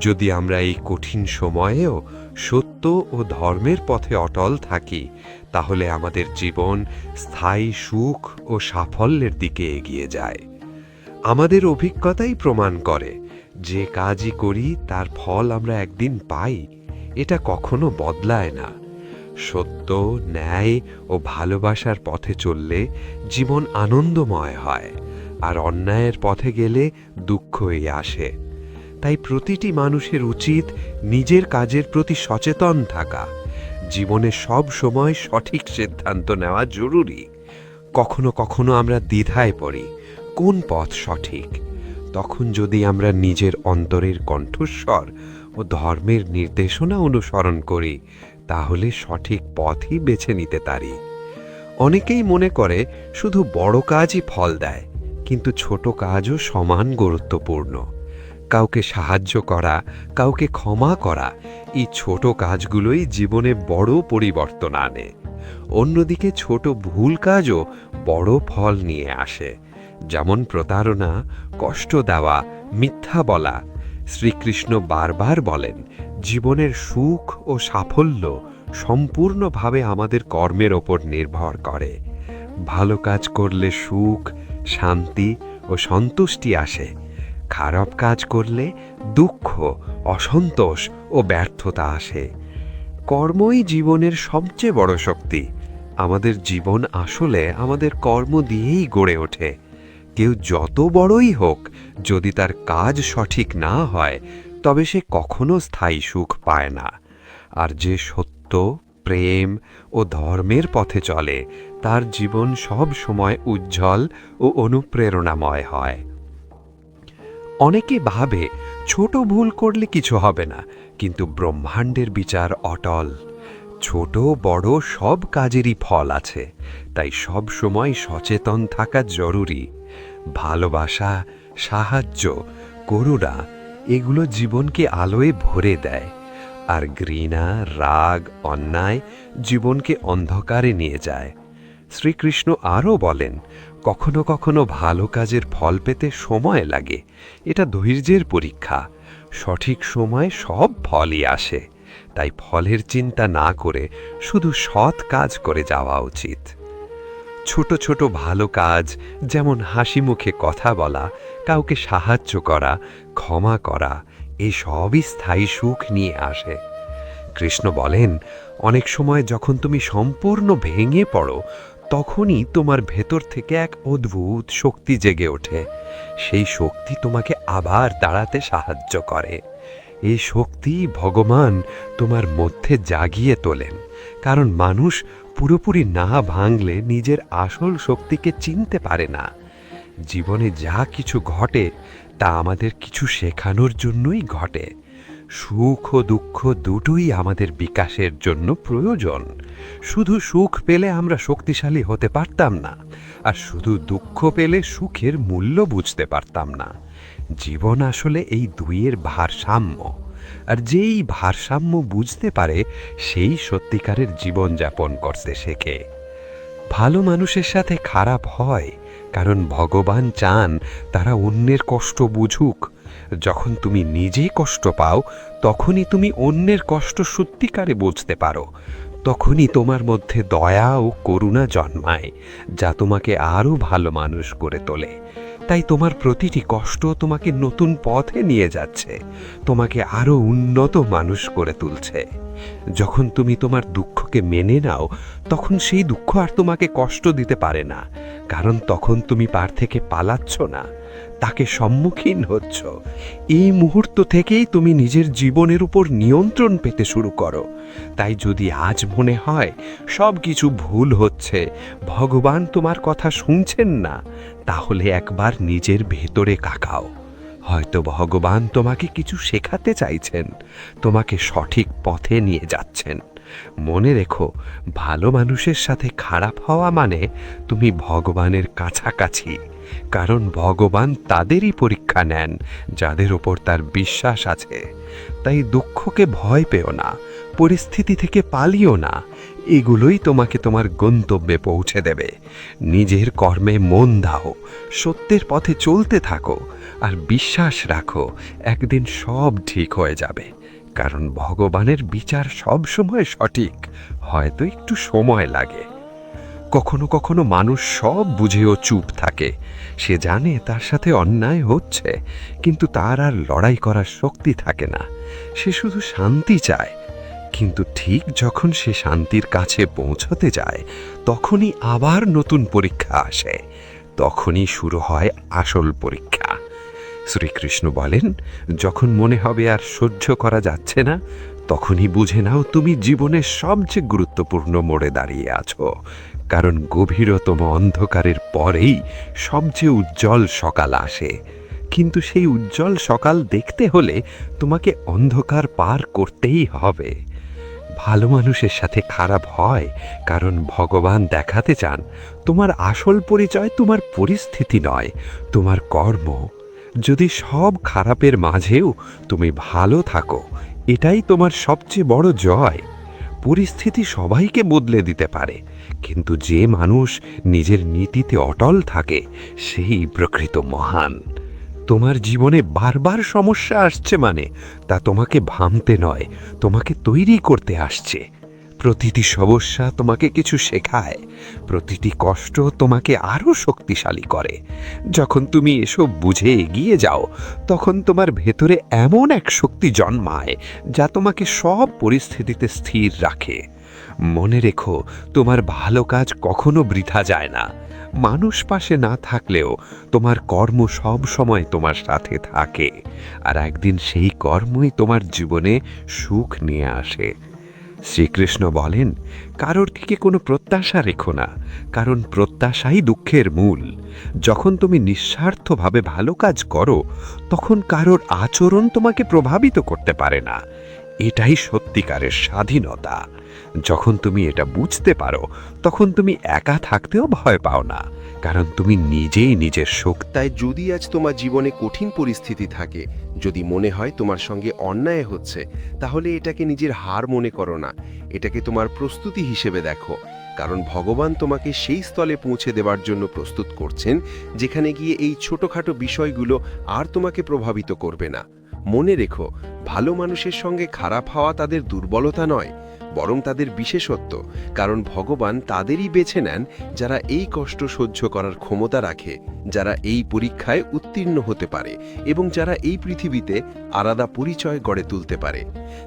যদি আমরা এই কঠিন সময়েও সত্য ও ধর্মের পথে অটল থাকি, তাহলে আমাদের জীবন স্থায়ী সুখ ও সাফল্যের দিকে এগিয়ে যায়। আমাদের অভিজ্ঞতাই প্রমাণ করে, যে কাজই করি তার ফল আমরা একদিন পাই। এটা কখনো বদলায় না। সত্য, ন্যায় ও ভালোবাসার পথে চললে জীবন আনন্দময় হয়। আর অন্যায়ের পথে গেলে দুঃখই আসে। তাই প্রতিটি মানুষের উচিত নিজের কাজের প্রতি সচেতন থাকা। জীবনে সব সময় সঠিক সিদ্ধান্ত নেওয়া জরুরি। কখনো কখনো আমরা দ্বিধায় পড়ি, কোন পথ সঠিক। তখন যদি আমরা নিজের অন্তরের কণ্ঠস্বর ও ধর্মের নির্দেশনা অনুসরণ করি, তাহলে সঠিক পথই বেছে নিতে পারি। অনেকেই মনে করে শুধু বড় কাজই ফল দেয়, কিন্তু ছোট কাজও সমান গুরুত্বপূর্ণ। কাউকে সাহায্য করা, কাউকে ক্ষমা করা, এই ছোট কাজগুলোই জীবনে বড় পরিবর্তন আনে। অন্যদিকে ছোট ভুল কাজও বড় ফল নিয়ে আসে, যেমন প্রতারণা, কষ্ট দেওয়া, মিথ্যা বলা। শ্রীকৃষ্ণ বারবার বলেন, জীবনের সুখ ও সাফল্য সম্পূর্ণভাবে আমাদের কর্মের ওপর নির্ভর করে। ভালো কাজ করলে সুখ, শান্তি ও সন্তুষ্টি আসে। খারাপ কাজ করলে দুঃখ, অসন্তোষ ও ব্যর্থতা আসে। কর্মই জীবনের সবচেয়ে বড় শক্তি। আমাদের জীবন আসলে আমাদের কর্ম দিয়েই গড়ে ওঠে। কেউ যত বড়ই হোক, যদি তার কাজ সঠিক না হয়, তবে সে কখনো স্থায়ী সুখ পায় না। আর যে সত্য, প্রেম ও ধর্মের পথে চলে, তার জীবন সব সময় উজ্জ্বল ও অনুপ্রেরণাময় হয়। অনেকে ভাবে ছোট ভুল করলে কিছু হবে না, কিন্তু ব্রহ্মাণ্ডের বিচার অটল। ছোট বড় সব কাজেরই ফল আছে, তাই সব সময় সচেতন থাকা জরুরি। ভালোবাসা, সাহায্য, করুণা এগুলো জীবনকে আলোয় ভরে দেয়। আর ঘৃণা, রাগ, অন্যায় জীবনকে অন্ধকারে নিয়ে যায়। শ্রীকৃষ্ণ আরও বলেন, কখনো কখনো ভালো কাজের ফল পেতে সময় লাগে। এটা ধৈর্যের পরীক্ষা। সঠিক সময় সব ফলই আসে। তাই ফলের চিন্তা না করে শুধু সৎ কাজ করে যাওয়া উচিত। ছোট ছোট ভালো কাজ, যেমন হাসি মুখে কথা বলা, কাউকে সাহায্য করা, ক্ষমা করা, এই সবই স্থায়ী সুখ নিয়ে আসে। কৃষ্ণ বলেন, অনেক সময় যখন তুমি সম্পূর্ণ ভেঙে পড়ো, তখনই তোমার ভেতর থেকে এক অদ্ভুত শক্তি জেগে ওঠে। সেই শক্তি তোমাকে আবার দাঁড়াতে সাহায্য করে। এই শক্তি ভগবান তোমার মধ্যে জাগিয়ে তোলেন। কারণ মানুষ পুরোপুরি না ভাঙলে নিজের আসল শক্তিকে চিনতে পারে না। জীবনে যা কিছু ঘটে, তা আমাদের কিছু শেখানোর জন্যই ঘটে। সুখ ও দুঃখ দুটোই আমাদের বিকাশের জন্য প্রয়োজন। শুধু সুখ পেলে আমরা শক্তিশালী হতে পারতাম না, আর শুধু দুঃখ পেলে সুখের মূল্য বুঝতে পারতাম না। জীবন আসলে এই দুইয়ের ভারসাম্য, আর যেই ভারসাম্য বুঝতে পারে, সেই সত্যিকারের জীবনযাপন করতে শেখে। ভালো মানুষের সাথে খারাপ হয়, কারণ ভগবান চান তারা অন্যের কষ্ট বুঝুক। যখন তুমি নিজে কষ্ট পাও, তখনই তুমি অন্যের কষ্ট সত্যিকারে বুঝতে পারো। তখনই তোমার মধ্যে দয়া ও করুণা জন্মায়, যা তোমাকে আরও ভালো মানুষ করে তোলে। তাই তোমার প্রতিটি কষ্ট তোমাকে নতুন পথে নিয়ে যাচ্ছে, তোমাকে আরও উন্নত মানুষ করে তুলছে। যখন তুমি তোমার দুঃখকে মেনে নাও, তখন সেই দুঃখ আর তোমাকে কষ্ট দিতে পারে না, কারণ তখন তুমি পার থেকে পালাচ্ছ না, তাকে সম্মুখীন হচ্ছ। এই মুহূর্ত থেকেই তুমি নিজের জীবনের উপর নিয়ন্ত্রণ পেতে শুরু করো। তাই যদি আজ মনে হয় সব কিছু ভুল হচ্ছে, ভগবান তোমার কথা শুনছেন না, তাহলে একবার নিজের ভেতরে তাকাও। হয়তো ভগবান তোমাকে কিছু শেখাতে চাইছেন, তোমাকে সঠিক পথে নিয়ে যাচ্ছেন। মনে রেখো, ভালো মানুষের সাথে খারাপ হওয়া মানে তুমি ভগবানের কাছাকাছি। কারণ ভগবান তাদেরই পরীক্ষা নেন যাদের ওপর তার বিশ্বাস আছে। তাই দুঃখকে ভয় পেও না, পরিস্থিতি থেকে পালিও না। এগুলোই তোমাকে তোমার গন্তব্যে পৌঁছে দেবে। নিজের কর্মে মন দাও, সত্যের পথে চলতে থাকো, আর বিশ্বাস রাখো একদিন সব ঠিক হয়ে যাবে। কারণ ভগবানের বিচার সব সময় সঠিক, হয়তো একটু সময় লাগে। কখনো কখনো মানুষ সব বুঝেও চুপ থাকে। সে জানে তার সাথে অন্যায় হচ্ছে, কিন্তু তার আর লড়াই করার শক্তি থাকে না। সে শুধু শান্তি চায়। কিন্তু ঠিক যখন সে শান্তির কাছে পৌঁছতে যায়, তখনই আবার নতুন পরীক্ষা আসে। তখনই শুরু হয় আসল পরীক্ষা। শ্রীকৃষ্ণ বলেন, যখন মনে হবে আর সহ্য করা যাচ্ছে না, তখনই বুঝে নাও তুমি জীবনের সবচেয়ে গুরুত্বপূর্ণ মোড়ে দাঁড়িয়ে আছো। কারণ গভীরতম অন্ধকারের পরেই সবচেয়ে উজ্জ্বল সকাল আসে। কিন্তু সেই উজ্জ্বল সকাল দেখতে হলে তোমাকে অন্ধকার পার করতেই হবে। ভালো মানুষের সাথে খারাপ হয় কারণ ভগবান দেখাতে চান তোমার আসল পরিচয় তোমার পরিস্থিতি নয়, তোমার কর্ম। যদি সব খারাপের মাঝেও তুমি ভালো থাকো, এটাই তোমার সবচেয়ে বড় জয়। পরিস্থিতি সবাইকে বদলে দিতে পারে, কিন্তু যে মানুষ নিজের নীতিতে অটল থাকে সেই প্রকৃত মহান। তোমার জীবনে বারবার সমস্যা আসছে মানে তা তোমাকে ভাঙতে নয়, তোমাকে তৈরি করতে আসছে। প্রতিটি সমস্যা তোমাকে কিছু শেখায়, প্রতিটি কষ্ট তোমাকে আরও শক্তিশালী করে। যখন তুমি এসব বুঝে এগিয়ে যাও, তখন তোমার ভেতরে এমন এক শক্তি জন্মায় যা তোমাকে সব পরিস্থিতিতে স্থির রাখে। মনে রেখো, তোমার ভালো কাজ কখনো বৃথা যায় না। মানুষ পাশে না থাকলেও তোমার কর্ম সব সময় তোমার সাথে থাকে, আর একদিন সেই কর্মই তোমার জীবনে সুখ নিয়ে আসে। শ্রীকৃষ্ণ বলেন, কারোর থেকে কোনো প্রত্যাশা রেখো না, কারণ প্রত্যাশাই দুঃখের মূল। যখন তুমি নিঃস্বার্থভাবে ভালো কাজ করো, তখন কারোর আচরণ তোমাকে প্রভাবিত করতে পারে না। এটাই সত্যিকারের স্বাধীনতা। যখন তুমি এটা বুঝতে পারো, তখন তুমি একা থাকতেও ভয় পাও না, কারণ তুমি নিজেই নিজের শক্তি। তাই যদি আজ তোমার জীবনে কঠিন পরিস্থিতি থাকে, যদি মনে হয় তোমার সঙ্গে অন্যায় হচ্ছে, তাহলে এটাকে নিজের হার মনে করো না, এটাকে তোমার প্রস্তুতি হিসেবে দেখো। কারণ ভগবান তোমাকে সেই স্থলে পৌঁছে দেওয়ার জন্য প্রস্তুত করছেন, যেখানে গিয়ে এই ছোটখাটো বিষয়গুলো আর তোমাকে প্রভাবিত করবে না। মনে রেখো, ভালো মানুষের সঙ্গে খারাপ হওয়া তাদের দুর্বলতা নয়, বরং তাদের বিশেষত্ব। কারণ ভগবান তাদেরই বেছে নেন যারা এই কষ্ট সহ্য করার ক্ষমতা রাখে, যারা এই পরীক্ষায় উত্তীর্ণ হতে পারে এবং যারা এই পৃথিবীতে আলাদা পরিচয় গড়ে তুলতে পারে।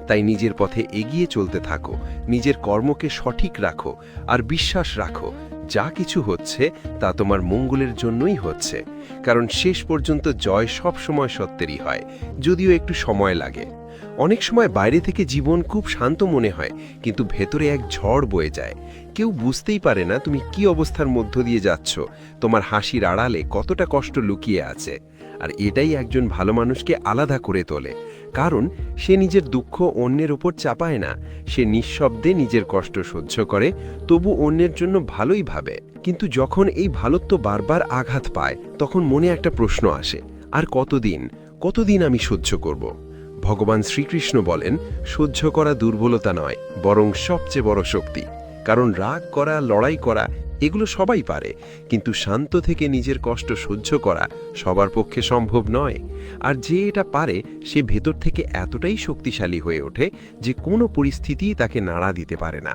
তাই নিজের পথে এগিয়ে চলতে থাকো, নিজের কর্মকে সঠিক রাখো, আর বিশ্বাস রাখো যা কিছু হচ্ছে তা তোমার মঙ্গলের জন্যই হচ্ছে। কারণ শেষ পর্যন্ত জয় সব সময় সত্যেরই হয়, যদিও একটু সময় লাগে। অনেক সময় বাইরে থেকে জীবন খুব শান্ত মনে হয়, কিন্তু ভেতরে এক ঝড় বয়ে যায়। কেউ বুঝতেই পারে না তুমি কি অবস্থার মধ্য দিয়ে যাচ্ছ, তোমার হাসির আড়ালে কতটা কষ্ট লুকিয়ে আছে। আর এটাই একজন ভালো মানুষকে আলাদা করে তোলে, কারণ সে নিজের দুঃখ অন্যের উপর চাপায় না, সে নিঃশব্দে নিজের কষ্ট সহ্য করে, তবু অন্যের জন্য ভালোই ভাবে। কিন্তু যখন এই ভালোত্ব বারবার আঘাত পায়, তখন মনে একটা প্রশ্ন আসে, আর কতদিন আমি সহ্য করব? ভগবান শ্রীকৃষ্ণ বলেন, সহ্য করা দুর্বলতা নয়, বরং সবচেয়ে বড় শক্তি। কারণ রাগ করা, লড়াই করা এগুলো সবাই পারে, কিন্তু শান্ত থেকে নিজের কষ্ট সহ্য করা সবার পক্ষে সম্ভব নয়। আর যে এটা পারে, সে ভেতর থেকে এতটাই শক্তিশালী হয়ে ওঠে যে কোনো পরিস্থিতি তাকে নাড়া দিতে পারে না।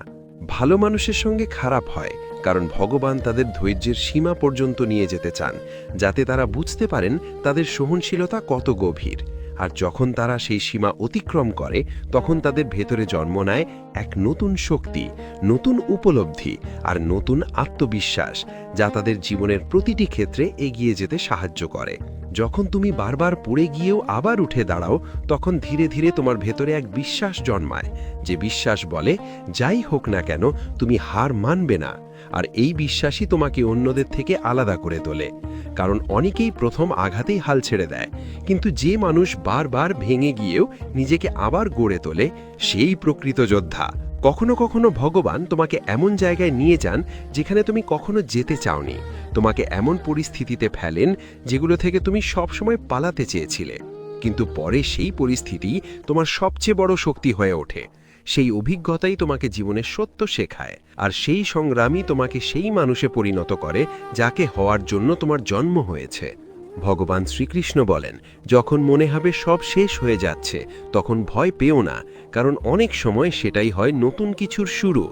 ভালো মানুষের সঙ্গে খারাপ হয় কারণ ভগবান তাদের ধৈর্যের সীমা পর্যন্ত নিয়ে যেতে চান, যাতে তারা বুঝতে পারেন তাদের সহনশীলতা কত গভীর। আর যখন তারা সেই সীমা অতিক্রম করে, তখন তাদের ভেতরে জন্ম নেয় এক নতুন শক্তি, নতুন উপলব্ধি আর নতুন আত্মবিশ্বাস, যা তাদের জীবনের প্রতিটি ক্ষেত্রে এগিয়ে যেতে সাহায্য করে। যখন তুমি বারবার পড়ে গিয়েও আবার উঠে দাঁড়াও, তখন ধীরে ধীরে তোমার ভেতরে এক বিশ্বাস জন্মায়, যে বিশ্বাস বলে, যাই হোক না কেন তুমি হার মানবে না। আর এই বিশ্বাসই তোমাকে অন্যদের থেকে আলাদা করে তোলে। কারণ অনেকেই প্রথম আঘাতেই হাল ছেড়ে দেয়, কিন্তু যে মানুষ বারবার ভেঙে গিয়েও নিজেকে আবার গড়ে তোলে, সেই প্রকৃত যোদ্ধা। কখনো কখনো ভগবান তোমাকে এমন জায়গায় নিয়ে যান যেখানে তুমি কখনো যেতে চাওনি, তোমাকে এমন পরিস্থিতিতে ফেলেন যেগুলো থেকে তুমি সবসময় পালাতে চেয়েছিলে, কিন্তু পরে সেই পরিস্থিতি তোমার সবচেয়ে বড় শক্তি হয়ে ওঠে। সেই অভিজ্ঞতাই তোমাকে জীবনের সত্য শেখায়, আর সেই সংগ্রামই তোমাকে সেই মানুষে পরিণত করে যাকে হওয়ার জন্য তোমার জন্ম হয়েছে। ভগবান শ্রীকৃষ্ণ বলেন, যখন মনে হবে সব শেষ হয়ে যাচ্ছে, তখন ভয় পেও না, কারণ অনেক সময় সেটাই হয় নতুন কিছুর শুরু।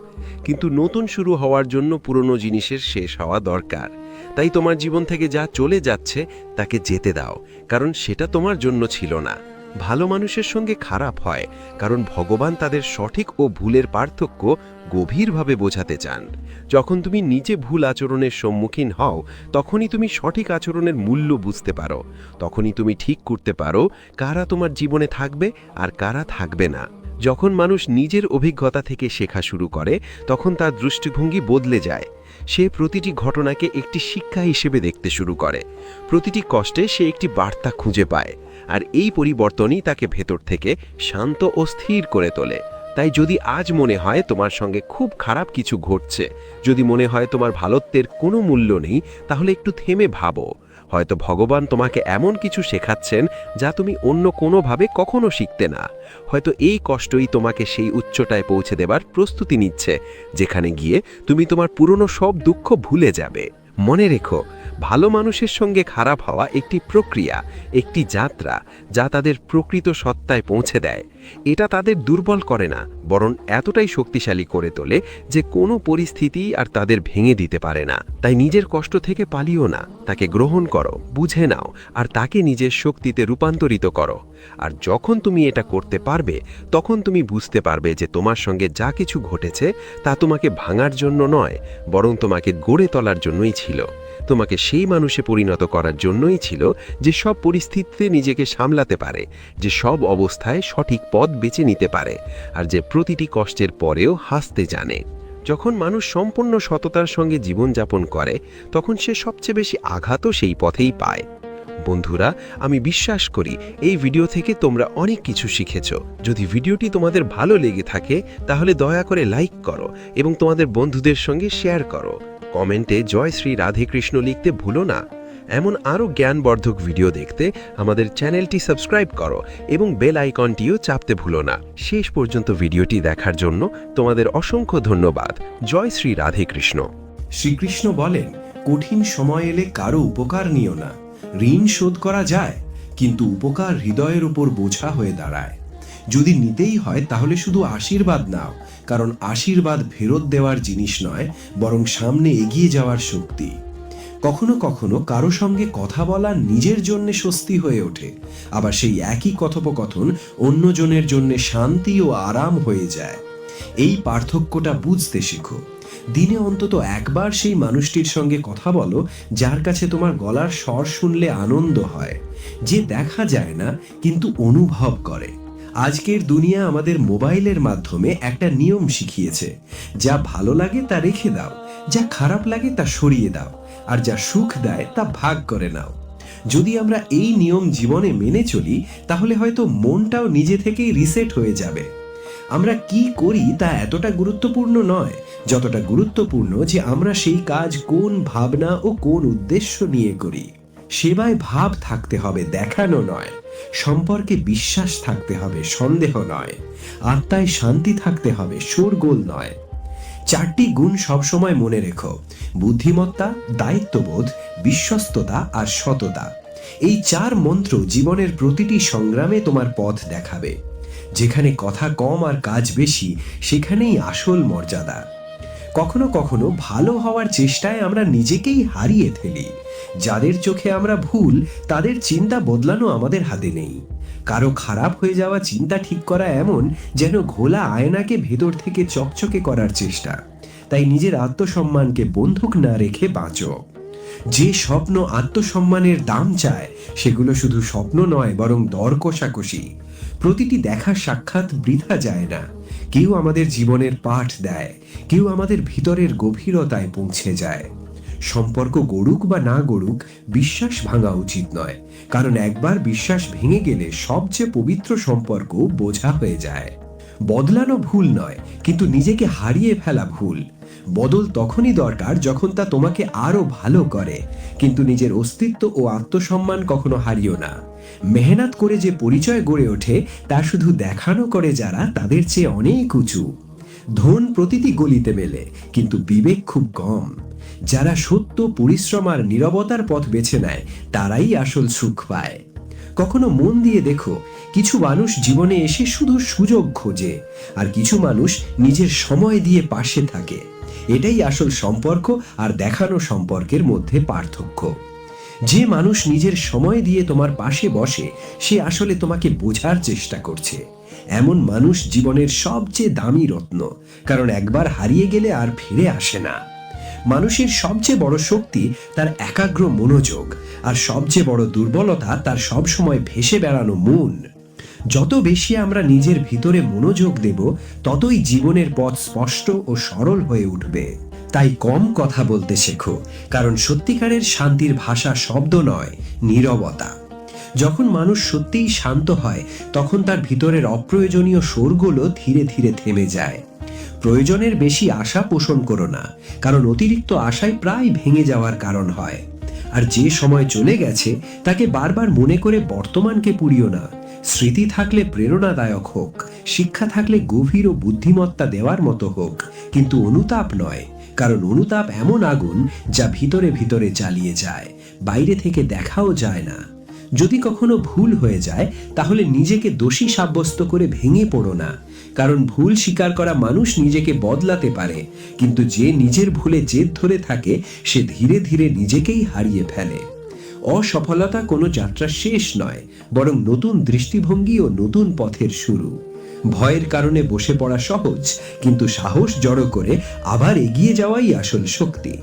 কিন্তু নতুন শুরু হওয়ার জন্য পুরনো জিনিসের শেষ হওয়া দরকার। তাই তোমার জীবন থেকে যা চলে যাচ্ছে তাকে যেতে দাও, কারণ সেটা তোমার জন্য ছিল না। ভালো মানুষের সঙ্গে খারাপ হয় কারণ ভগবান তাদের সঠিক ও ভুলের পার্থক্য গভীরভাবে বোঝাতে চান। যখন তুমি নিজে ভুল আচরণের সম্মুখীন হও তখনই তুমি সঠিক আচরণের মূল্য বুঝতে পারো। তখনই তুমি ঠিক করতে পারো কারা তোমার জীবনে থাকবে আর কারা থাকবে না। যখন মানুষ নিজের অভিজ্ঞতা থেকে শেখা শুরু করে তখন তার দৃষ্টিভঙ্গি বদলে যায়। সে প্রতিটি ঘটনাকে একটি শিক্ষা হিসেবে দেখতে শুরু করে। প্রতিটি কষ্টে সে একটি বার্তা খুঁজে পায়, আর এই পরিবর্তনই তাকে ভেতর থেকে শান্ত ও স্থির করে তোলে। তাই যদি আজ মনে হয় তোমার সঙ্গে খুব খারাপ কিছু ঘটছে, যদি মনে হয় তোমার ভালোত্বের কোনো মূল্য নেই, তাহলে একটু থেমে ভাবো। হয়তো ভগবান তোমাকে এমন কিছু শেখাচ্ছেন যা তুমি অন্য কোনোভাবে কখনো শিখতে না। হয়তো এই কষ্টই তোমাকে সেই উচ্চতায় পৌঁছে দেবার প্রস্তুতি নিচ্ছে, যেখানে গিয়ে তুমি তোমার পুরনো সব দুঃখ ভুলে যাবে। মনে রেখো, ভালো মানুষের সঙ্গে খারাপ হওয়া একটি প্রক্রিয়া, একটি যাত্রা যা তাদের প্রকৃত সত্তায় পৌঁছে দেয়। এটা তাদের দুর্বল করে না, বরং এতটাই শক্তিশালী করে তোলে যে কোনো পরিস্থিতি আর তাদের ভেঙে দিতে পারে না। তাই নিজের কষ্ট থেকে পালিও না, তাকে গ্রহণ করো, বুঝে নাও, আর তাকে নিজের শক্তিতে রূপান্তরিত করো। আর যখন তুমি এটা করতে পারবে, তখন তুমি বুঝতে পারবে যে তোমার সঙ্গে যা কিছু ঘটেছে তা তোমাকে ভাঙার জন্য নয়, বরং তোমাকে গড়ে তোলার জন্যই ছিল। তোমাকে সেই মানুষে পরিণত করার জন্যই ছিল যে সব পরিস্থিতিতে নিজেকে সামলাতে পারে, যে সব অবস্থায় সঠিক পথ বেছে নিতে পারে, আর যে প্রতিটি কষ্টের পরেও হাসতে জানে। যখন মানুষ সম্পূর্ণ সততার সঙ্গে জীবনযাপন করে তখন সে সবচেয়ে বেশি আঘাতও সেই পথেই পায়। বন্ধুরা, আমি বিশ্বাস করি এই ভিডিও থেকে তোমরা অনেক কিছু শিখেছ। যদি ভিডিওটি তোমাদের ভালো লেগে থাকে তাহলে দয়া করে লাইক করো এবং তোমাদের বন্ধুদের সঙ্গে শেয়ার করো। কমেন্টে জয় শ্রী রাধে কৃষ্ণ লিখতে ভুলো না। এমন আরও জ্ঞানবর্ধক ভিডিও দেখতে আমাদের চ্যানেলটি সাবস্ক্রাইব করো এবং বেল আইকনটিও চাপতে ভুলো না। শেষ পর্যন্ত ভিডিওটি দেখার জন্য তোমাদের অসংখ্য ধন্যবাদ। জয় শ্রী রাধে কৃষ্ণ। শ্রীকৃষ্ণ বলেন, কঠিন সময় এলে কারো উপকার নিও না। ঋণ শোধ করা যায়, কিন্তু উপকার হৃদয়ের উপর বোঝা হয়ে দাঁড়ায়। যদি নিতেই হয় তাহলে শুধু আশীর্বাদ নাও, কারণ আশীর্বাদ ফেরত দেওয়ার জিনিস নয়, বরং সামনে এগিয়ে যাওয়ার শক্তি। কখনো কখনো কারো সঙ্গে কথা বলা নিজের জন্য স্বস্তি হয়ে ওঠে, আবার সেই একই কথোপকথন অন্যজনের জন্য শান্তি ও আরাম হয়ে যায়। এই পার্থক্যটা বুঝতে শেখো। দিনে অন্তত একবার সেই মানুষটির সঙ্গে কথা বলো যার কাছে তোমার গলার স্বর শুনলে আনন্দ হয়, যে দেখা যায় না কিন্তু অনুভব করে। আজকের দুনিয়া আমাদের মোবাইলের মাধ্যমে একটা নিয়ম শিখিয়েছে, যা ভালো লাগে তা রেখে দাও, যা খারাপ লাগে তা সরিয়ে দাও, আর যা সুখ দেয় তা ভাগ করে নাও। যদি আমরা এই নিয়ম জীবনে মেনে চলি তাহলে হয়তো মনটাও নিজে থেকেই রিসেট হয়ে যাবে। আমরা কি করি তা এতটা গুরুত্বপূর্ণ নয় যতটা গুরুত্বপূর্ণ যে আমরা সেই কাজ কোন ভাবনা ও কোন উদ্দেশ্য নিয়ে করি। সেবায় ভাব থাকতে হবে, দেখানো নয়। সম্পর্কে বিশ্বাস থাকতে হবে, সন্দেহ নয়। আত্মায় শান্তি থাকতে হবে, শোরগোল নয়। 4টি গুণ সবসময় মনে রেখো: বুদ্ধিমত্তা, দায়িত্ববোধ, বিশ্বস্ততা আর সততা। এই 4 মন্ত্র জীবনের প্রতিটি সংগ্রামে তোমার পথ দেখাবে। যেখানে কথা কম আর কাজ বেশি, সেখানেই আসল মর্যাদা। কখনো কখনো ভালো হওয়ার চেষ্টায় আমরা নিজেকেই হারিয়ে ফেলি। যাদের চোখে আমরা ভুল, তাদের চিন্তা বদলানো আমাদের হাতে নেই। কারো খারাপ হয়ে যাওয়া চিন্তা ঠিক করা এমন যেন ঘোলা আয়নাকে ভেতর থেকে চকচকে করার চেষ্টা। তাই নিজের আত্মসম্মানকে বন্ধক না রেখে বাঁচো। যে স্বপ্ন আত্মসম্মানের দাম চায় সেগুলো শুধু স্বপ্ন নয়, বরং দর কষাকষি। প্রতিটি দেখা সাক্ষাৎ বৃথা যায় না। কেউ আমাদের জীবনের পাঠ দেয়, কেউ আমাদের ভিতরের গভীরতায় পৌঁছে যায়। সম্পর্ক গড়ুক বা না গড়ুক, বিশ্বাস ভাঙা উচিত নয়, কারণ একবার বিশ্বাস ভেঙে গেলে সবচেয়ে পবিত্র সম্পর্ক বোঝা হয়ে যায়। বদলানো ভুল নয়, কিন্তু নিজেকে হারিয়ে ফেলা ভুল। বদল তখনই দরকার যখন তা তোমাকে আরো ভালো করে, কিন্তু নিজের অস্তিত্ব ও আত্মসম্মান কখনো হারিও না। মেহনত করে যে পরিচয় গড়ে ওঠে তা শুধু দেখানো করে যারা, তাদের চেয়ে অনেক উঁচু। ধন প্রতিটি গলিতে মেলে, কিন্তু বিবেক খুব কম। যারা সত্য, পরিশ্রম আর নীরবতার পথ বেছে নেয় তারাই আসল সুখ পায়। কখনো মন দিয়ে দেখো, কিছু মানুষ জীবনে এসে শুধু সুযোগ খোঁজে, আর কিছু মানুষ নিজের সময় দিয়ে পাশে থাকে। এটাই আসল সম্পর্ক আর দেখানো সম্পর্কের মধ্যে পার্থক্য। যে মানুষ নিজের সময় দিয়ে তোমার পাশে বসে সে আসলে তোমাকে বোঝার চেষ্টা করছে। এমন মানুষ জীবনের সবচেয়ে দামি রত্ন, কারণ একবার হারিয়ে গেলে আর ফিরে আসে না। মানুষের সবচেয়ে বড় শক্তি তার একাগ্র মনোযোগ, আর সবচেয়ে বড় দুর্বলতা তার সবসময় ভেসে বেড়ানো মন। যত বেশি আমরা নিজের ভিতরে মনোযোগ দেব, ততই জীবনের পথ স্পষ্ট ও সরল হয়ে উঠবে। তাই কম কথা বলতে শেখো, কারণ সত্যিকারের শান্তির ভাষা শব্দ নয়, নীরবতা। যখন মানুষ সত্যিই শান্ত হয়, তখন তার ভিতরের অপ্রয়োজনীয় সুরগুলো ধীরে ধীরে থেমে যায়। প্রয়োজনের বেশি আশা পোষণ করো না, কারণ অতিরিক্ত আশায় প্রায় ভেঙে যাওয়ার কারণ হয়। আর যে সময় চলে গেছে তাকে বারবার মনে করে বর্তমানকে পুড়িও না। স্মৃতি থাকলে প্রেরণাদায়ক হোক, শিক্ষা থাকলে গভীর ও বুদ্ধিমত্তা দেওয়ার মতো হোক, কিন্তু অনুতাপ নয়, কারণ অনুতাপ এমন আগুন যা ভিতরে ভিতরে জ্বালিয়ে যায়, বাইরে থেকে দেখাও যায় না। যদি কখনো ভুল হয়ে যায়, তাহলে নিজেকে দোষী সাব্যস্ত করে ভেঙে পড়ো না, কারণ ভুল স্বীকার করা মানুষ নিজেকে বদলাতে পারে, কিন্তু যে নিজের ভুলে জেদ ধরে থাকে সে ধীরে ধীরে নিজেকেই হারিয়ে ফেলে। অসফলতা কোনো যাত্রার শেষ নয়, বরং নতুন দৃষ্টিভঙ্গি ও নতুন পথের শুরু। ভয়ের কারণে বসে পড়া সহজ, কিন্তু সাহস জড়ো করে আবার এগিয়ে যাওয়াই আসল শক্তি।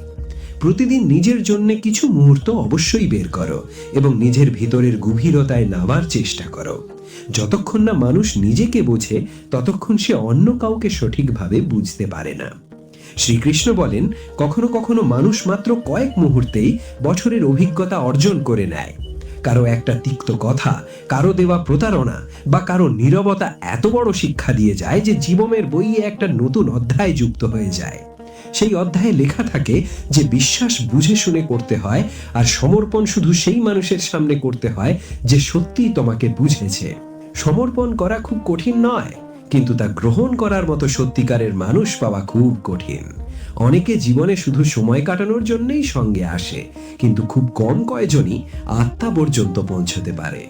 প্রতিদিন নিজের জন্য কিছু মুহূর্ত অবশ্যই বের করো এবং নিজের ভিতরের গভীরতায় নামার চেষ্টা করো। যতক্ষণ না মানুষ নিজেকে বোঝে, ততক্ষণ সে অন্য কাউকে সঠিকভাবে বুঝতে পারে না। শ্রীকৃষ্ণ বলেন, কখনো কখনো মানুষ মাত্র কয়েক মুহূর্তেই বছরের অভিজ্ঞতা অর্জন করে নেয়। কারো একটা তিক্ত কথা, কারো দেওয়া প্রতারণা বা কারো নীরবতা এত বড় শিক্ষা দিয়ে যায় যে জীবনের বইয়ে একটা নতুন অধ্যায় যুক্ত হয়ে যায়। সেই অধ্যায়ে লেখা থাকে যে বিশ্বাস বুঝে শুনে করতে হয়, আর সমর্পণ শুধু সেই মানুষের সামনে করতে হয় যে সত্যিই তোমাকে বুঝেছে। সমর্পণ করা খুব কঠিন নয়, কিন্তু তা গ্রহণ করার মতো সত্যিকারের মানুষ পাওয়া খুব কঠিন। অনেকে জীবনে শুধু সময় কাটানোর জন্যই সঙ্গে আসে, কিন্তু খুব কম কয়জনই আত্মা পর্যন্ত পৌঁছতে পারে।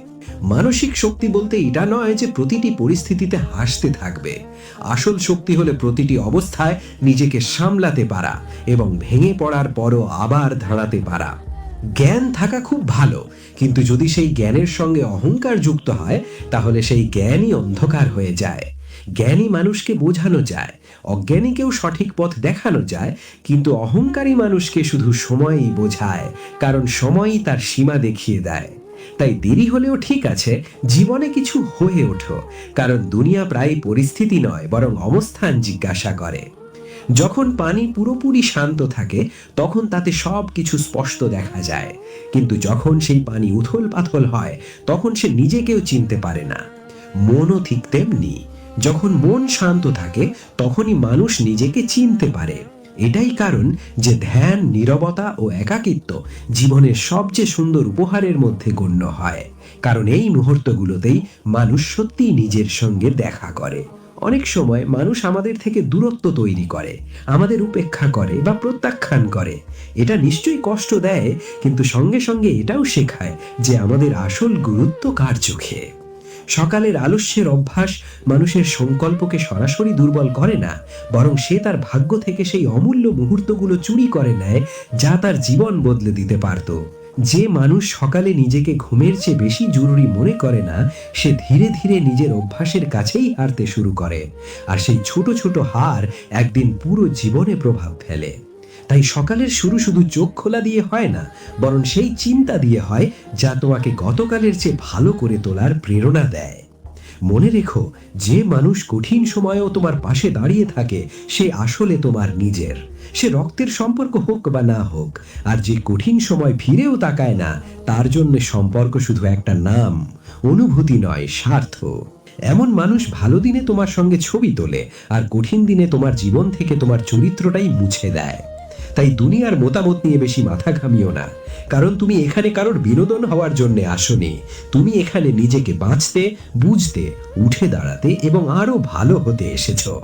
মানসিক শক্তি বলতে এটা নয় যে প্রতিটি পরিস্থিতিতে হাসতে থাকবে। আসল শক্তি হলে প্রতিটি অবস্থায় নিজেকে সামলাতে পারা এবং ভেঙে পড়ার পরও আবার দাঁড়াতে পারা। জ্ঞান থাকা খুব ভালো, কিন্তু যদি সেই জ্ঞানের সঙ্গে অহংকার যুক্ত হয়, তাহলে সেই জ্ঞানই অন্ধকার হয়ে যায়। জ্ঞানী মানুষকে বোঝানো যায়, অজ্ঞানীকেও সঠিক পথ দেখানো যায়, কিন্তু অহংকারী মানুষকে শুধু সময়ই বোঝায়, কারণ সময়ই তার সীমা দেখিয়ে দেয়। তাই দেরি হলেও ঠিক আছে, জীবনে কিছু হয়ে ওঠো, কারণ দুনিয়া প্রায় পরিস্থিতি নয়, বরং অবস্থান জিজ্ঞাসা করে। যখন পানি পুরোপুরি শান্ত থাকে, তখন তাতে সব কিছু স্পষ্ট দেখা যায়, কিন্তু যখন সেই পানি উথল পাথল হয়, তখন সে নিজেকেও চিনতে পারে না। মনও ঠিক তেমনি, যখন মন শান্ত থাকে তখনই মানুষ নিজেকে চিনতে পারে। এটাই কারণ যে ধ্যান, নীরবতা ও একাকিত্ব জীবনের সবচেয়ে সুন্দর উপহারের মধ্যে গণ্য হয়, কারণ এই মুহূর্তগুলোতেই মানুষ সত্যিই নিজের সঙ্গে দেখা করে। অনেক সময় মানুষ আমাদের থেকে দূরত্ব তৈরি করে, আমাদের উপেক্ষা করে বা প্রত্যাখ্যান করে। এটা নিশ্চয়ই কষ্ট দেয়, কিন্তু সঙ্গে সঙ্গে এটাও শেখায় যে আমাদের আসল গুরুত্ব কার চোখে। সকালের আলস্যের অভ্যাস মানুষের সংকল্পকে সরাসরি দুর্বল করে না, বরং সে তার ভাগ্য থেকে সেই অমূল্য মুহূর্তগুলো চুরি করে নেয় যা তার জীবন বদলে দিতে পারত। যে মানুষ সকালে নিজেকে ঘুমের চেয়ে বেশি জরুরি মনে করে না, সে ধীরে ধীরে নিজের অভ্যাসের কাছেই হারতে শুরু করে, আর সেই ছোট ছোট হার একদিন পুরো জীবনে প্রভাব ফেলে। তাই সকালের শুরু শুধু চোখ খোলা দিয়ে হয় না, বরং সেই চিন্তা দিয়ে হয় যা তোমাকে গতকালের চেয়ে ভালো করে তোলার প্রেরণা দেয়। মনে রেখো, যে মানুষ কঠিন সময়েও তোমার পাশে দাঁড়িয়ে থাকে সে আসলে তোমার নিজের। সে রক্তের সম্পর্ক হোক বা না হোক, আর যে কঠিন সময় ফিরেও তাকায় না, তার জন্য সম্পর্ক শুধু একটা নাম, অনুভূতি নয়, স্বার্থ। এমন মানুষ ভালো দিনে তোমার সঙ্গে ছবি তোলে, আর কঠিন দিনে তোমার জীবন থেকে তোমার চরিত্রটাই মুছে দেয়। তাই দুনিয়ার মতামত নিয়ে বেশি মাথা ঘামিও না, কারণ তুমি এখানে কারোর বিনোদন হওয়ার জন্য আসোনি। তুমি এখানে নিজেকে বাঁচতে, বুঝতে, উঠে দাঁড়াতে এবং আরো ভালো হতে এসেছো।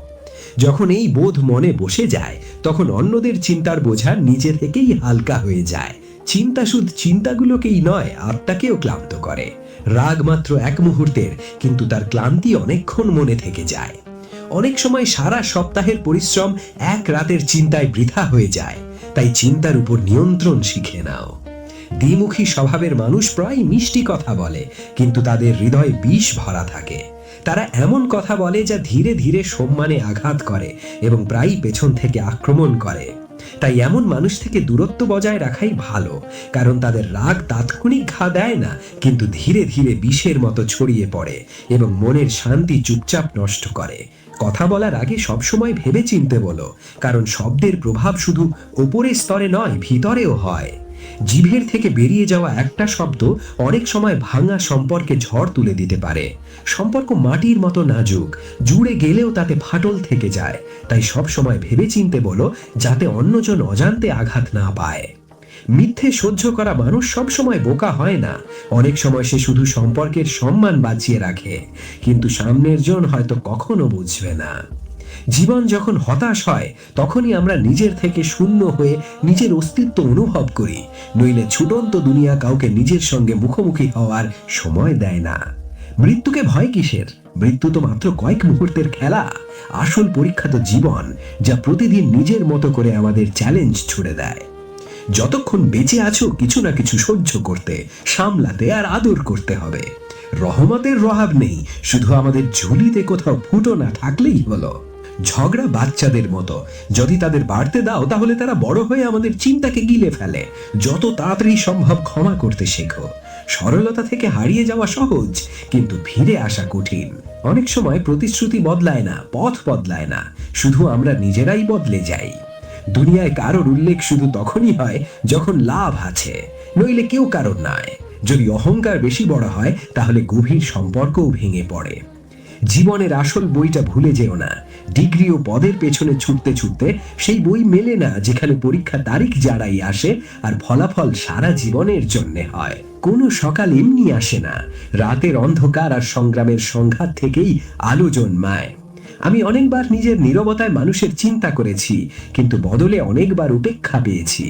যখন এই বোধ মনে বসে যায়, তখন অন্যদের চিন্তার বোঝা নিজে থেকেই হালকা হয়ে যায়। চিন্তা শুধু চিন্তাগুলোকেই নয়, আত্মাকেও ক্লান্ত করে। রাগ মাত্র এক মুহূর্তের, কিন্তু তার ক্লান্তি অনেকক্ষণ মনে থেকে যায়। অনেক সময় সারা সপ্তাহের পরিশ্রম এক রাতের চিন্তায় বৃথা হয়ে যায়। তাই চিন্তার উপর নিয়ন্ত্রণ শিখে নাও। দ্বিমুখী স্বভাবের মানুষ প্রায় মিষ্টি কথা বলে, কিন্তু তাদের হৃদয় বিষ ভরা থাকে। তারা এমন কথা বলে যা ধীরে ধীরে সম্মানে আঘাত করে এবং প্রায়ই পেছন থেকে আক্রমণ করে। তাই এমন মানুষ থেকে দূরত্ব বজায় রাখাই ভালো, কারণ তাদের রাগ তাৎক্ষণিক ঘা দেয় না, কিন্তু ধীরে ধীরে বিষের মতো ছড়িয়ে পড়ে এবং মনের শান্তি চুপচাপ নষ্ট করে। কথা বলার আগে সবসময় ভেবে চিনতে বলো, কারণ শব্দের প্রভাব শুধু ওপরের স্তরে নয়, ভিতরেও হয়। জিভের থেকে বেরিয়ে যাওয়া একটা শব্দ অনেক সময় ভাঙা সম্পর্কে ঝড় তুলে দিতে পারে। সম্পর্ক মাটির মতো নাজুক, জুড়ে গেলেও তাতে ফাটল থেকে যায়। তাই সব সময় ভেবে চিনতে বলো, যাতে অন্যজন অজান্তে আঘাত না পায়। মিথ্যে সহ্য করা মানুষ সব সময় বোকা হয় না। অনেক সময় সে শুধু সম্পর্কের সম্মান বাঁচিয়ে রাখে, কিন্তু সামনের জন হয়তো কখনো বুঝবে না। জীবন যখন হতাশ হয়, তখনই আমরা নিজের থেকে শূন্য হয়ে নিজের অস্তিত্ব অনুভব করি। নইলে ছুটন্ত দুনিয়া কাউকে নিজের সঙ্গে মুখোমুখি হওয়ার সময় দেয় না। মৃত্যুকে ভয় কিসের? মৃত্যু তো মাত্র কয়েক মুহূর্তের খেলা। আসল পরীক্ষা তো জীবন, যা প্রতিদিন নিজের মতো করে আমাদের চ্যালেঞ্জ ছুড়ে দেয়। যতক্ষণ বেঁচে আছো, কিছু না কিছু সহ্য করতে, সামলাতে আর আদর করতে হবে। রহমতের রহাব নেই, শুধু আমাদের ঝুলিতে কোথাও ফুটো না থাকলেই হলো। ঝগড়া বাচ্চাদের মতো, যদি তাদের বাড়তে দাও তাহলে তারা বড় হয়ে আমাদের চিন্তাকে গিলে ফেলে। যত তাড়াতাড়ি সম্ভব ক্ষমা করতে শেখো। সরলতা থেকে হারিয়ে যাওয়া সহজ, কিন্তু ফিরে আসা কঠিন। অনেক সময় প্রতিশ্রুতি বদলায় না, পথ বদলায় না, শুধু আমরা নিজেরাই বদলে যাই। দুনিয়ায় কারোর উল্লেখ শুধু তখনই হয় যখন লাভ আছে, নইলে কেউ কারোর নয়। যদি অহংকার বেশি বড় হয়, তাহলে গভীর সম্পর্কও ভেঙে পড়ে। জীবনের আসল বইটা ভুলে যেও না। ডিগ্রি ও পদের পেছনে ছুটতে ছুটতে সেই বই মেলে না, যেখানে পরীক্ষা তারিখ যারাই আসে আর ফলাফল সারা জীবনের জন্য হয়। কোনো সকাল এমনি আসে না। রাতের অন্ধকার আর সংগ্রামের সংঘাত থেকেই আলো জন্মায়। আমি অনেকবার নিজের নীরবতায় মানুষের চিন্তা করেছি, কিন্তু বদলে অনেকবার উপেক্ষা পেয়েছি।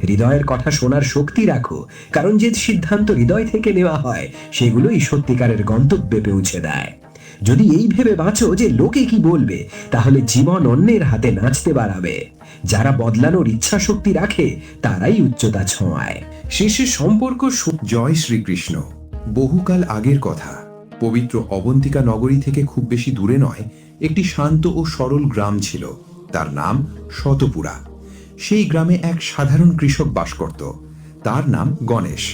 হৃদয়ের কথা শোনার শক্তি রাখো, কারণ যে সিদ্ধান্ত হৃদয় থেকে নেওয়া হয়, সেগুলোই সত্যিকারের গন্তব্যে পৌঁছে দেয়। যদি এই ভেবে বাঁচো যে লোকে কি বলবে, তাহলে জীবন অন্যের হাতে নাচতে বাড়াবে। যারা বদলানোর ইচ্ছা শক্তি রাখে, তারাই উচ্চতা ছোঁয়ায়। শেষে সম্পর্ক। জয় শ্রীকৃষ্ণ। বহুকাল আগের কথা, পবিত্র অবন্তিকা নগরী থেকে খুব বেশি দূরে নয়, একটি শান্ত ও সরল গ্রাম ছিল। তার নাম শতপুরা। সেই গ্রামে এক সাধারণ কৃষক বাস করত। তার নাম গণেশ।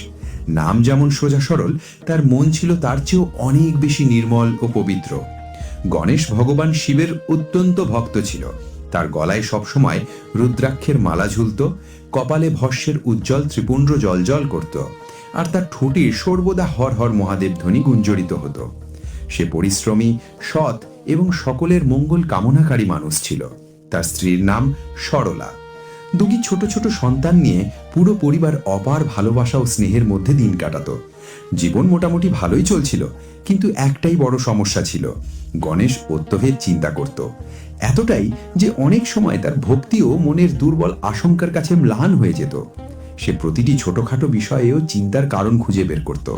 নাম যেমন সোজা সরল, তার মন ছিল তার চেয়েও অনেক বেশি নির্মল ও পবিত্র। গণেশ ভগবান শিবের অত্যন্ত ভক্ত ছিল। তার গলায় সবসময় রুদ্রাক্ষের মালা ঝুলত, কপালে ভস্যের উজ্জ্বল ত্রিপুণ্ড জলজল করত, আর তার ঠোঁটে সর্বদা হর হর মহাদেব ধ্বনি গুঞ্জরিত হতো। সে পরিশ্রমী, সৎ এবং সকলের মঙ্গল কামনাকারী মানুষ ছিল। তার স্ত্রীর নাম সরলা। দুটি ছোট ছোট সন্তান নিয়ে পুরো পরিবার অপার ভালোবাসা ও স্নেহের মধ্যে দিন কাটাতো। জীবন মোটামুটি ভালোই চলছিল, কিন্তু একটাই বড় সমস্যা ছিল। গণেশ অত্যভেদ চিন্তা করত, এতটাই যে অনেক সময় তার ভক্তিও মনের দুর্বল আশঙ্কার কাছে ম্লান হয়ে যেত। সে প্রতিটি ছোটখাটো বিষয়েও চিন্তার কারণ খুঁজে বের করত।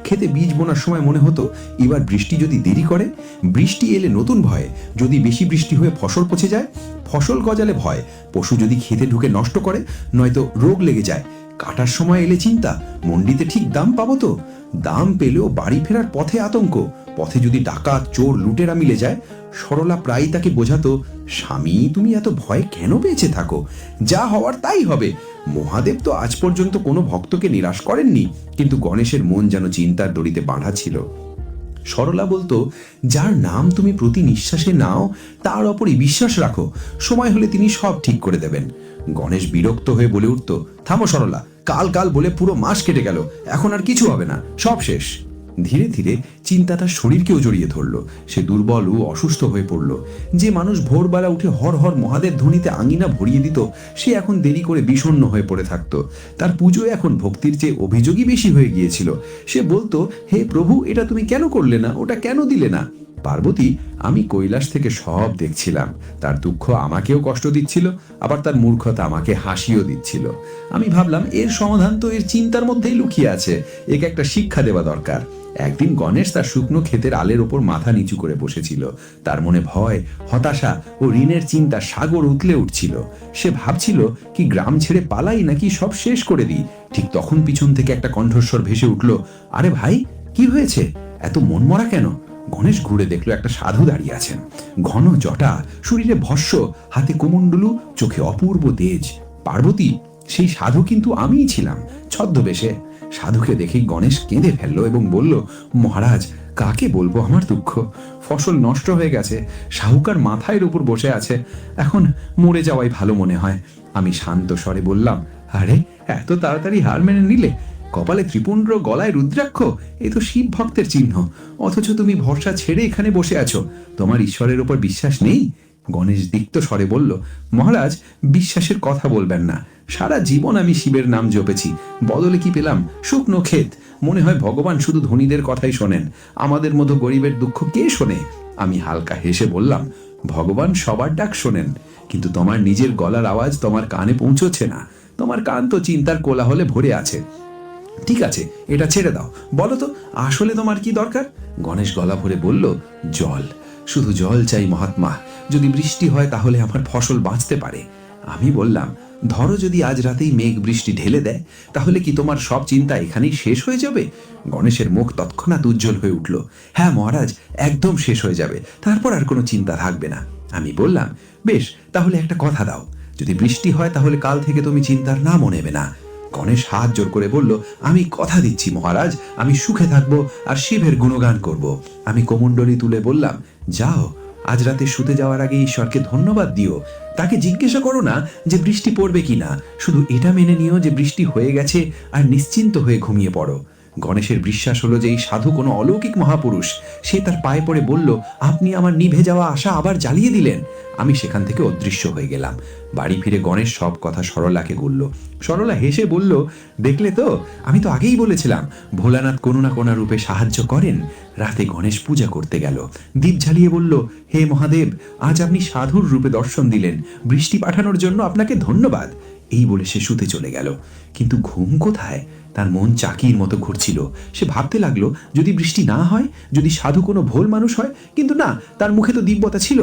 খেতে বীজ বোনার সময় মনে হতো, এবার বৃষ্টি যদি দেরি করে, বৃষ্টি এলে নতুন ভয়, যদি বেশি বৃষ্টি হয়ে ফসল পচে যায়, ফসল গজালে ভয়, পশু যদি খেতে ঢুকে নষ্ট করে, নয়তো রোগ লেগে যায়। কাটার সময় এলে চিন্তা, মন্ডিতে ঠিক দাম পাবো তো? দাম পেলেও বাড়ি ফেরার পথে আতঙ্ক, পথে যদি ডাকাত, চোর, লুটেরা মিলে যায়। সরলা প্রায়ই তাকে বোঝাতো, স্বামী তুমি এত ভয় কেন বেঁচে থাকো? যা হওয়ার তাই হবে। মহাদেব তো আজ পর্যন্ত কোনো ভক্তকে নিরাশ করেননি, কিন্তু গণেশের মন যেন চিন্তার দড়িতে বাঁধা ছিল। সরলা বলতো, যার নাম তুমি প্রতি নিঃশ্বাসে নাও, তার ওপরই বিশ্বাস রাখো, সময় হলে তিনি সব ঠিক করে দেবেন। গণেশ বিরক্ত হয়ে বলে উঠত, থামো সরলা, কাল কাল বলে পুরো মাস কেটে গেল, এখন আর কিছু হবে না, সব শেষ। ধীরে ধীরে চিন্তা তার শরীরকেও জড়িয়ে ধরল। সে দুর্বল ও অসুস্থ হয়ে পড়ল। যে মানুষ ভোরবেলা উঠে হর হর মহাদেব ধ্বনিতে আঙিনা ভরিয়ে দিত, সে এখন দেরি করে বিষণ্ণ হয়ে পড়ে থাকতো। তার পুজো এখন ভক্তির চেয়ে অভিযোগই বেশি হয়ে গিয়েছিল। সে বলতো, হে প্রভু, এটা তুমি কেন করলে না, ওটা কেন দিলে না? পার্বতী, আমি কৈলাস থেকে সব দেখছিলাম। তার দুঃখ আমাকেও কষ্ট দিচ্ছিল, আবার তার মূর্খতা আমাকে হাসিও দিচ্ছিল। আমি ভাবলাম, এর সমাধান তো এর চিন্তার মধ্যেই লুকিয়ে আছে, একে একটা শিক্ষা দেওয়া দরকার। একদিন গণেশ তার শুকনো ক্ষেতের আলের ওপর মাথা নিচু করে বসেছিল। তার মনে ভয়, হতাশা ও ঋণের চিন্তা সাগর উতলে উঠছিল। সে ভাবছিল কি গ্রাম ছেড়ে পালাই নাকি সব শেষ করে দিই। ঠিক তখন পিছন থেকে একটা কণ্ঠস্বর ভেসে উঠল, আরে ভাই, কি হয়েছে? এত মনমরা কেন? গণেশ ঘুরে দেখলো একটা সাধু দাঁড়িয়ে আছেন। ঘন জটা, শরীরে ভস্য, হাতে কুমণ্ডলু, চোখে অপূর্ব তেজ। পার্বতী, সেই সাধু কিন্তু আমিই ছিলাম, ছদ্মবেশে। সাধুকে দেখেই গণেশ কেঁদে ফেললো এবং বলল, মহারাজ, কাকে বলবো আমার দুঃখ? ফসল নষ্ট হয়ে গেছে, শাহুকার মাথায় উপর বসে আছে, এখন মরে যাওয়াই ভালো মনে হয়। আমি শান্ত স্বরে বললাম, আরে এত তাড়াতাড়ি হার মেনে নিলে? কপালে ত্রিপুণ্ড, গলায় রুদ্রাক্ষ, এ তো শিব ভক্তের চিহ্ন, অথচ তুমি ভরসা ছেড়ে এখানে বসে আছো। তোমার ঈশ্বরের উপর বিশ্বাস নেই? গণেশ দিক্ত স্বরে বলল, মহারাজ, বিশ্বাসের কথা বলবেন না। সারা জীবন আমি শিবের নাম জপেছি, বদলে কি পেলাম? শুকনো ক্ষেত। মনে হয় ভগবান শুধু ধনীদের কথাই শোনেন, আমাদের মতো গরিবের দুঃখ কে শোনে? আমি হালকা হেসে বললাম, ভগবান সবার ডাক শোনেন, কিন্তু তোমার নিজের গলার আওয়াজ তোমার কানে পৌঁছচ্ছে না। তোমার কান তো চিন্তার কোলাহলে ভরে আছে। ঠিক আছে, এটা ছেড়ে দাও, বলো তো আসলে তোমার কি দরকার? গণেশ গলা ভরে বলল, জল, শুধু জল চাই মহাত্মা। যদি বৃষ্টি হয় তাহলে আমার ফসল বাঁচতে পারে। আমি বললাম, ধরো যদি আজ রাতেই মেঘ বৃষ্টি ঢেলে দেয়, তাহলে কি তোমার সব চিন্তা এখানেই শেষ হয়ে যাবে? গণেশের মুখ তৎক্ষণাৎ উজ্জ্বল হয়ে উঠল। হ্যাঁ মহারাজ, একদম শেষ হয়ে যাবে, তারপর আর কোনো চিন্তা থাকবে না। আমি বললাম, বেশ, তাহলে একটা কথা দাও, যদি বৃষ্টি হয় তাহলে কাল থেকে তুমি চিন্তার নামও নেবে না। গণেশ হাত জোর করে বলল, আমি কথা দিচ্ছি মহারাজ, আমি সুখে থাকবো আর শিবের গুণগান করব। আমি কোমণ্ডলী তুলে বললাম, যাও, আজ রাতে শুতে যাওয়ার আগে ঈশ্বরকে ধন্যবাদ দিও। তাকে জিজ্ঞাসা করো না যে বৃষ্টি পড়বে কিনা, শুধু এটা মেনে নিও যে বৃষ্টি হয়ে গেছে আর নিশ্চিন্ত হয়ে ঘুমিয়ে পড়ো। গণেশের বিশ্বাস হলো যে এই সাধু কোনো অলৌকিক মহাপুরুষ। সে তার পায়ে পড়ে বলল, আপনি আমার নিভে যাওয়া আশা আবার জ্বালিয়ে দিলেন। আমি সেখান থেকে অদৃশ্য হয়ে গেলাম। বাড়ি ফিরে গণেশ সব কথা সরলাকে বলল। সরলা হেসে বলল, দেখলে তো, আমি তো আগেই বলেছিলাম ভোলানাথ কোনো না কোনো রূপে সাহায্য করেন। রাতে গণেশ পূজা করতে গেল, দীপ জ্বালিয়ে বলল, হে মহাদেব, আজ আপনি সাধুর রূপে দর্শন দিলেন, বৃষ্টি পাঠানোর জন্য আপনাকে ধন্যবাদ। এই বলে সে শুতে চলে গেল। কিন্তু ঘুম কোথায়? তার মন চাকির মতো ঘুরছিল। সে ভাবতে লাগলো, যদি বৃষ্টি না হয়, যদি সাধু কোনো ভোল মানুষ হয়, কিন্তু না, তার মুখে তো দিব্যতা ছিল।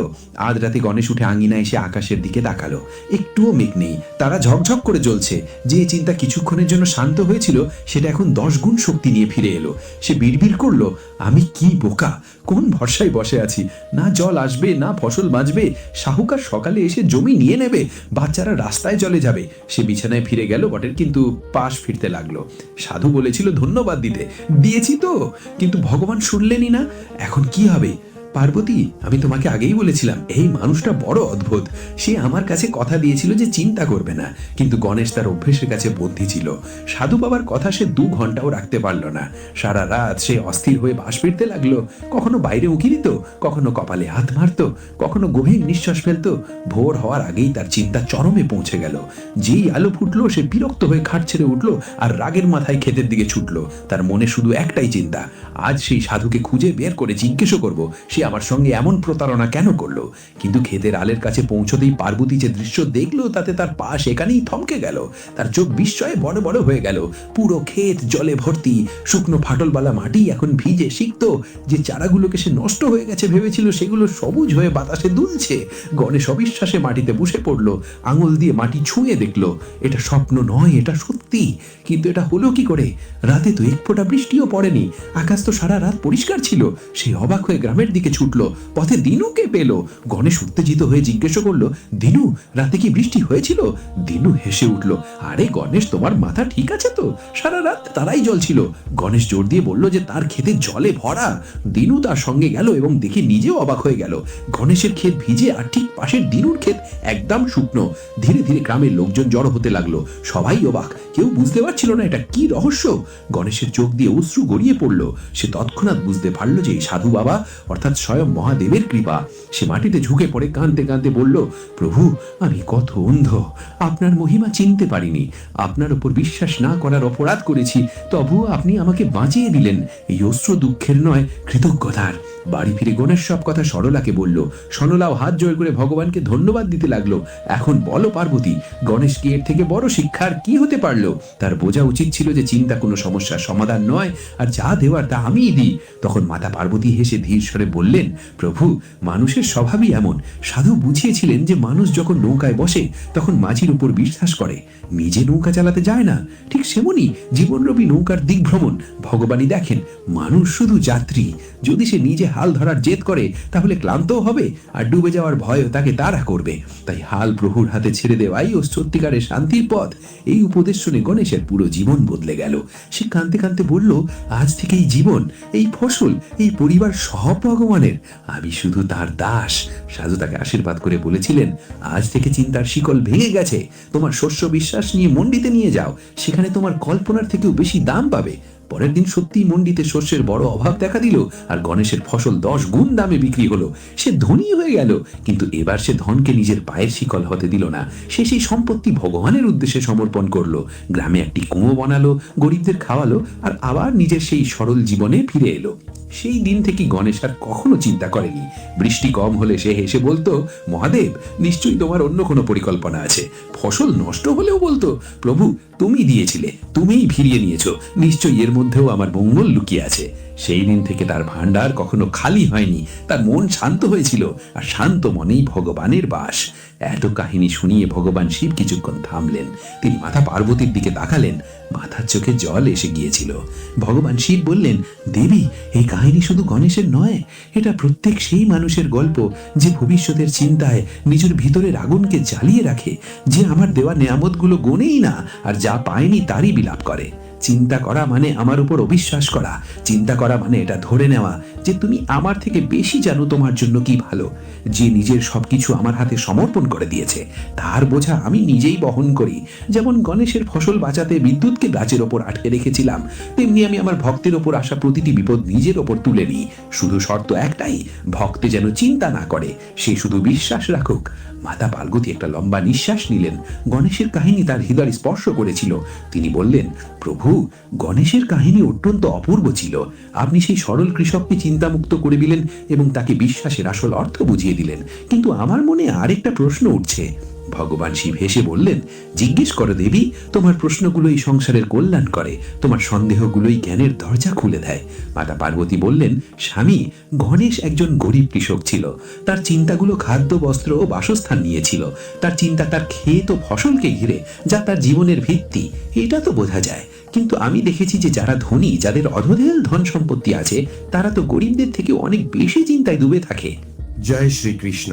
আজ রাতে গণেশ উঠে আঙিনায় এসে আকাশের দিকে তাকালো। একটুও মেঘ নেই, তারা ঝকঝক করে জ্বলছে। যে চিন্তা কিছুক্ষণের জন্য শান্ত হয়েছিল, সেটা এখন 10 গুণ শক্তি নিয়ে ফিরে এলো। সে বিড়বিড় করলো, আমি কি বোকা, কোন ভরসায় বসে আছি? না জল আসবে, না ফসল বাঁচবে, শাহুকার সকালে এসে জমি নিয়ে নেবে, বাচ্চারা রাস্তায় চলে যাবে। সে বিছানায় ফিরে গেল বটের, কিন্তু পাশ ফিরতে লাগলো। সাধু বলেছিল ধন্যবাদ দিতে, দিয়েছি তো, কিন্তু ভগবান শুনলেনই না। এখন কি হবে? পার্বতী, আমি তোমাকে আগেই বলেছিলাম এই মানুষটা বড় অদ্ভুত। সে আমার কাছে কথা দিয়েছিল যে চিন্তা করবে না, কিন্তু গণেশ তার অভ্যেসের কাছে বন্দী ছিল। সাধু বাবার কথা সে 2 ঘন্টাও রাখতে পারল না। সারা রাত সে অস্থির হয়ে বাস ফিরতে লাগলো। কখনো বাইরে উঁকি দিত, কখনো কপালে হাত মারত, কখনো গভীর নিঃশ্বাস ফেলত। ভোর হওয়ার আগেই তার চিন্তা চরমে পৌঁছে গেল। যেই আলো ফুটলো, সে বিরক্ত হয়ে খাট ছেড়ে উঠলো আর রাগের মাথায় ক্ষেতের দিকে ছুটলো। তার মনে শুধু একটাই চিন্তা, আজ সেই সাধুকে খুঁজে বের করে জিজ্ঞেস করবো সে আমার সঙ্গে এমন প্রতারণা কেন করলো। কিন্তু ক্ষেতের আলের কাছে পৌঁছতেই পার্বতী যে দৃশ্য দেখলো, তাতে তার পা সেখানেই থমকে গেল। তার চোখ বিস্ময়ে বড় বড় হয়ে গেল। পুরো ক্ষেত জলে ভর্তি, শুকনো ফাটলবালা মাটি এখন ভিজে সিক্ত। যে চারাগুলোকে সে নষ্ট হয়ে গেছে ভেবেছিল, সেগুলো সবুজ হয়ে বাতাসে দুলছে। গণেশ অবিশ্বাসে মাটিতে বসে পড়লো, আঙুল দিয়ে মাটি ছুঁয়ে দেখলো। এটা স্বপ্ন নয়, এটা সত্যি। কিন্তু এটা হলো কি করে? রাতে তো 1 ফোঁটা বৃষ্টিও পড়েনি, আকাশ তো সারা রাত পরিষ্কার ছিল। সে অবাক হয়ে গ্রামের দিকে ছুটলো। পথে দিনুকে পেল। গণেশ উত্তেজিত হয়ে জিজ্ঞেস করলো, দিনু, রাতে কি বৃষ্টি হয়েছিল? দিনু হেসে উঠল, আরে গণেশ, তোমার মাথা ঠিক আছে তো? সারা রাত তারাই জল ছিল। গণেশ জোর দিয়ে বলল যে তার ক্ষেতে জলে ভরা। দিনু তার সঙ্গে গেল এবং দেখে নিজেও অবাক হয়ে গেল। গণেশের ক্ষেত ভিজে আর ঠিক পাশের দিনুর ক্ষেত একদম শুকনো। ধীরে ধীরে গ্রামের লোকজন জড়ো হতে লাগলো। সবাই অবাক, কেউ বুঝতে পারছিল না এটা কি রহস্য। গণেশের চোখ দিয়ে অশ্রু গড়িয়ে পড়লো। সে তৎক্ষণাৎ বুঝতে পারলো যে এই সাধু বাবা, অর্থাৎ স্বয়ং মহাদেবের কৃপা। সে মাটিতে ঝুঁকে পড়ে কাঁদতে কাঁদতে বলল, প্রভু, আমি কত অন্ধ, আপনার মহিমা চিনতে পারিনি। আপনার উপর বিশ্বাস না করার অপরাধ করেছি, তবুও আপনি আমাকে বাঁচিয়ে দিলেন। এই অশ্রু দুঃখের নয়, কৃতজ্ঞতার। বাড়ি ফিরে গণেশ সব কথা সরলাকে বলল। সরলাও হাত জোড় করে ভগবানকে ধন্যবাদ দিতে লাগলো। এখন বলো পার্বতী, গণেশকে এর থেকে বড় শিক্ষার কি হতে পারলো? তার বোঝা উচিত ছিল যে চিন্তা কোনো সমস্যার সমাধান নয়, আর যা দেওয়ার তা আমিই দিই। তখন মাতা পার্বতী হেসে ধীর স্বরে বললেন, প্রভু, মানুষের স্বভাবই এমন। সাধু বুঝিয়েছিলেন যে মানুষ যখন নৌকায় বসে তখন মাঝির উপর বিশ্বাস করে, নিজে নৌকা চালাতে যায় না। ঠিক সেমনি জীবনরূপী নৌকার দিগ্ভ্রমণ ভগবানই দেখেন, মানুষ শুধু যাত্রী। যদি সে নিজে হাল ধরার জেদ করে তাহলে ক্লান্তও হবে, আর ডুবে যাওয়ার ভয়ও তাকে তাড়া করবে। তাই হাল প্রভুর হাতে ছেড়ে দেওয়াই ও সত্যিকারের শান্তির পথ। এই উপদেশ শুনে গণেশের পুরো জীবন বদলে গেল। সে কাঁদতে কাঁদতে বলল, আজ থেকে এই জীবন, এই ফসল, এই পরিবার সব ভগবানের, আমি শুধু তার দাস। সাধু তাকে আশীর্বাদ করে বলেছিলেন, আজ থেকে চিন্তার শিকল ভেঙে গেছে। তোমার শস্য বিশ্বাস নিয়ে মন্ডিতে নিয়ে যাও, সেখানে তোমার কল্পনার থেকেও বেশি দাম পাবে। পরের দিন সত্যিই মন্ডিতে শস্যের বড় অভাব দেখা দিল, আর গণেশের ফসল 10 গুণ দামে বিক্রি হলো। সে ধনী হয়ে গেল, কিন্তু এবার সে ধনকে নিজের পায়ের শিকল হতে দিল না। সে সেই সম্পত্তি ভগবানের উদ্দেশ্যে সমর্পণ করলো। গ্রামে একটি কুয়ো বানালো, গরিবদের খাওয়ালো, আর আবার নিজের সেই সরল জীবনে ফিরে এলো। সেই দিন থেকে গণেশ আর কখনো চিন্তা করেনি। বৃষ্টি কম হলে সে হেসে বলতো, মহাদেব, নিশ্চয়ই তোমার অন্য কোনো পরিকল্পনা আছে। ফসল নষ্ট হলেও বলতো, প্রভু, তুমি দিয়েছিলে, তুমিই ফিরিয়ে নিয়েছো, নিশ্চয়ই এর মধ্যেও আমার মঙ্গল লুকিয়ে আছে। সেই দিন থেকে তার ভান্ডার কখনো খালি হয়নি। তার মন শান্ত হয়েছিল, আর শান্ত মনেই ভগবানের বাস। এত কাহিনী শুনিয়ে ভগবান শিব কিছুক্ষণ থামলেন। তিনি মাতা পার্বতীর দিকে তাকালেন। মাথার চোখে জল এসে গিয়েছিল। ভগবান শিব বললেন, দেবী, এই কাহিনী শুধু গণেশের নয়, এটা প্রত্যেক সেই মানুষের গল্প যে ভবিষ্যতের চিন্তায় নিজের ভিতরের আগুনকে জ্বালিয়ে রাখে, যে আমার দেওয়া নেয়ামতগুলো গোনেই না, আর যা পায়নি তারই বিলাপ করে। চিন্তা করা মানে আমার উপর অবিশ্বাস করা। চিন্তা করা মানে এটা ধরে নেওয়া যে তুমি আমার থেকে বেশি জানো তোমার জন্য কি ভালো। যে নিজের সবকিছু আমার হাতে সমর্পণ করে দিয়েছে, তার বোঝা আমি নিজেই বহন করি। যেমন গণেশের ফসল বাঁচাতে বিদ্যুৎকে গাছের ওপর আটকে রেখেছিলাম, তেমনি আমি আমার ভক্তের ওপর আসা প্রতিটি বিপদ নিজের ওপর তুলে নিই। শুধু শর্ত একটাই, ভক্তে যেন চিন্তা না করে, সে শুধু বিশ্বাস রাখুক। মাতা পার্বতী একটা লম্বা নিঃশ্বাস নিলেন। গণেশের কাহিনী তার হৃদয় স্পর্শ করেছিল। তিনি বললেন, প্রভু, গণেশের কাহিনী অত্যন্ত অপূর্ব ছিল। আপনি সেই সরল কৃষককে চিন্তামুক্ত করে দিলেন এবং তাকে বিশ্বাসের আসল অর্থ বুঝিয়ে দিলেন। কিন্তু আমার মনে আরেকটা প্রশ্ন উঠছে। ভগবান শিব হেসে বললেন, জিজ্ঞেস করো দেবী, তোমার প্রশ্নগুলোই সংসারের কল্যাণ করে, তোমার সন্দেহগুলোই জ্ঞানের দরজা খুলে দেয়। মাতা পার্বতী বললেন, স্বামী, গণেশ একজন গরিব কৃষক ছিল। তার চিন্তাগুলো খাদ্য, বস্ত্র ও বাসস্থান নিয়েছিল। তার চিন্তা তার ক্ষেত ও ফসলকে ঘিরে, যা তার জীবনের ভিত্তি। এটা তো বোঝা যায়। কিন্তু আমি দেখেছি যে যারা ধনী, যাদের অঢেল ধন সম্পত্তি আছে, তারা তো গরিবদের থেকে অনেক বেশি চিন্তায় ডুবে থাকে। জয় শ্রীকৃষ্ণ।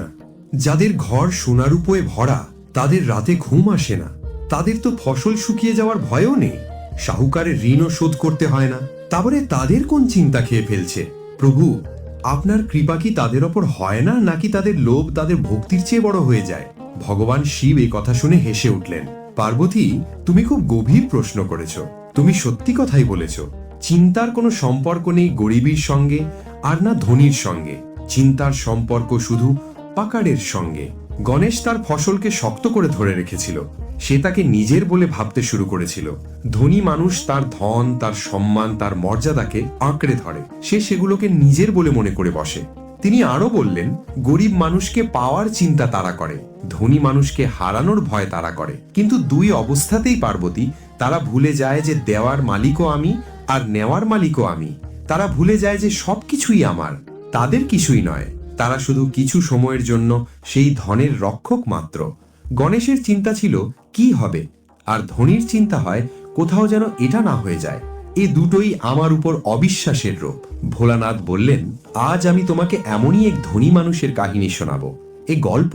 যাদের ঘর সোনারূপে ভরা, তাদের রাতে ঘুম আসে না। তাদের তো ফসল শুকিয়ে যাওয়ার ভয়ও নেই, সাহুকারের ঋণও শোধ করতে হয় না। তারপরে তাদের কোন চিন্তা খেয়ে ফেলছে? প্রভু, আপনার কৃপা কি তাদের ওপর হয় না, নাকি তাদের লোভ তাদের ভক্তির চেয়ে বড় হয়ে যায়? ভগবান শিব এই কথা শুনে হেসে উঠলেন। পার্বতী, তুমি খুব গভীর প্রশ্ন করেছ। তুমি সত্যি কথাই বলেছ। চিন্তার কোনো সম্পর্ক নেই গরিবীর সঙ্গে, আর না ধনীর সঙ্গে। চিন্তার সম্পর্ক শুধু পাকাড়ের সঙ্গে। গণেশ তার ফসলকে শক্ত করে ধরে রেখেছিল। সে তাকে নিজের বলে ভাবতে শুরু করেছিল। ধনী মানুষ তার ধন, তার সম্মান, তার মর্যাদাকে আঁকড়ে ধরে। সে সেগুলোকে নিজের বলে মনে করে বসে। তিনি আরো বললেন, গরিব মানুষকে পাওয়ার চিন্তা তারা করে, ধনী মানুষকে হারানোর ভয় তারা করে। কিন্তু দুই অবস্থাতেই পার্বতী, তারা ভুলে যায় যে দেওয়ার মালিকও আমি, আর নেওয়ার মালিকও আমি। তারা ভুলে যায় যে সবকিছুই আমার, তাদের কিছুই নয়। তারা শুধু কিছু সময়ের জন্য সেই ধনের রক্ষক মাত্র। গণেশের চিন্তা ছিল কি হবে, আর ধনীর চিন্তা হয় কোথাও যেন এটা না হয়ে যায়। এ দুটোই আমার উপর অবিশ্বাসের রূপ। ভোলানাথ বললেন, আজ আমি তোমাকে এমনই এক ধনী মানুষের কাহিনী শোনাবো। এ গল্প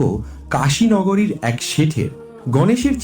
কাশীনগরীর এক শেঠের। গণেশের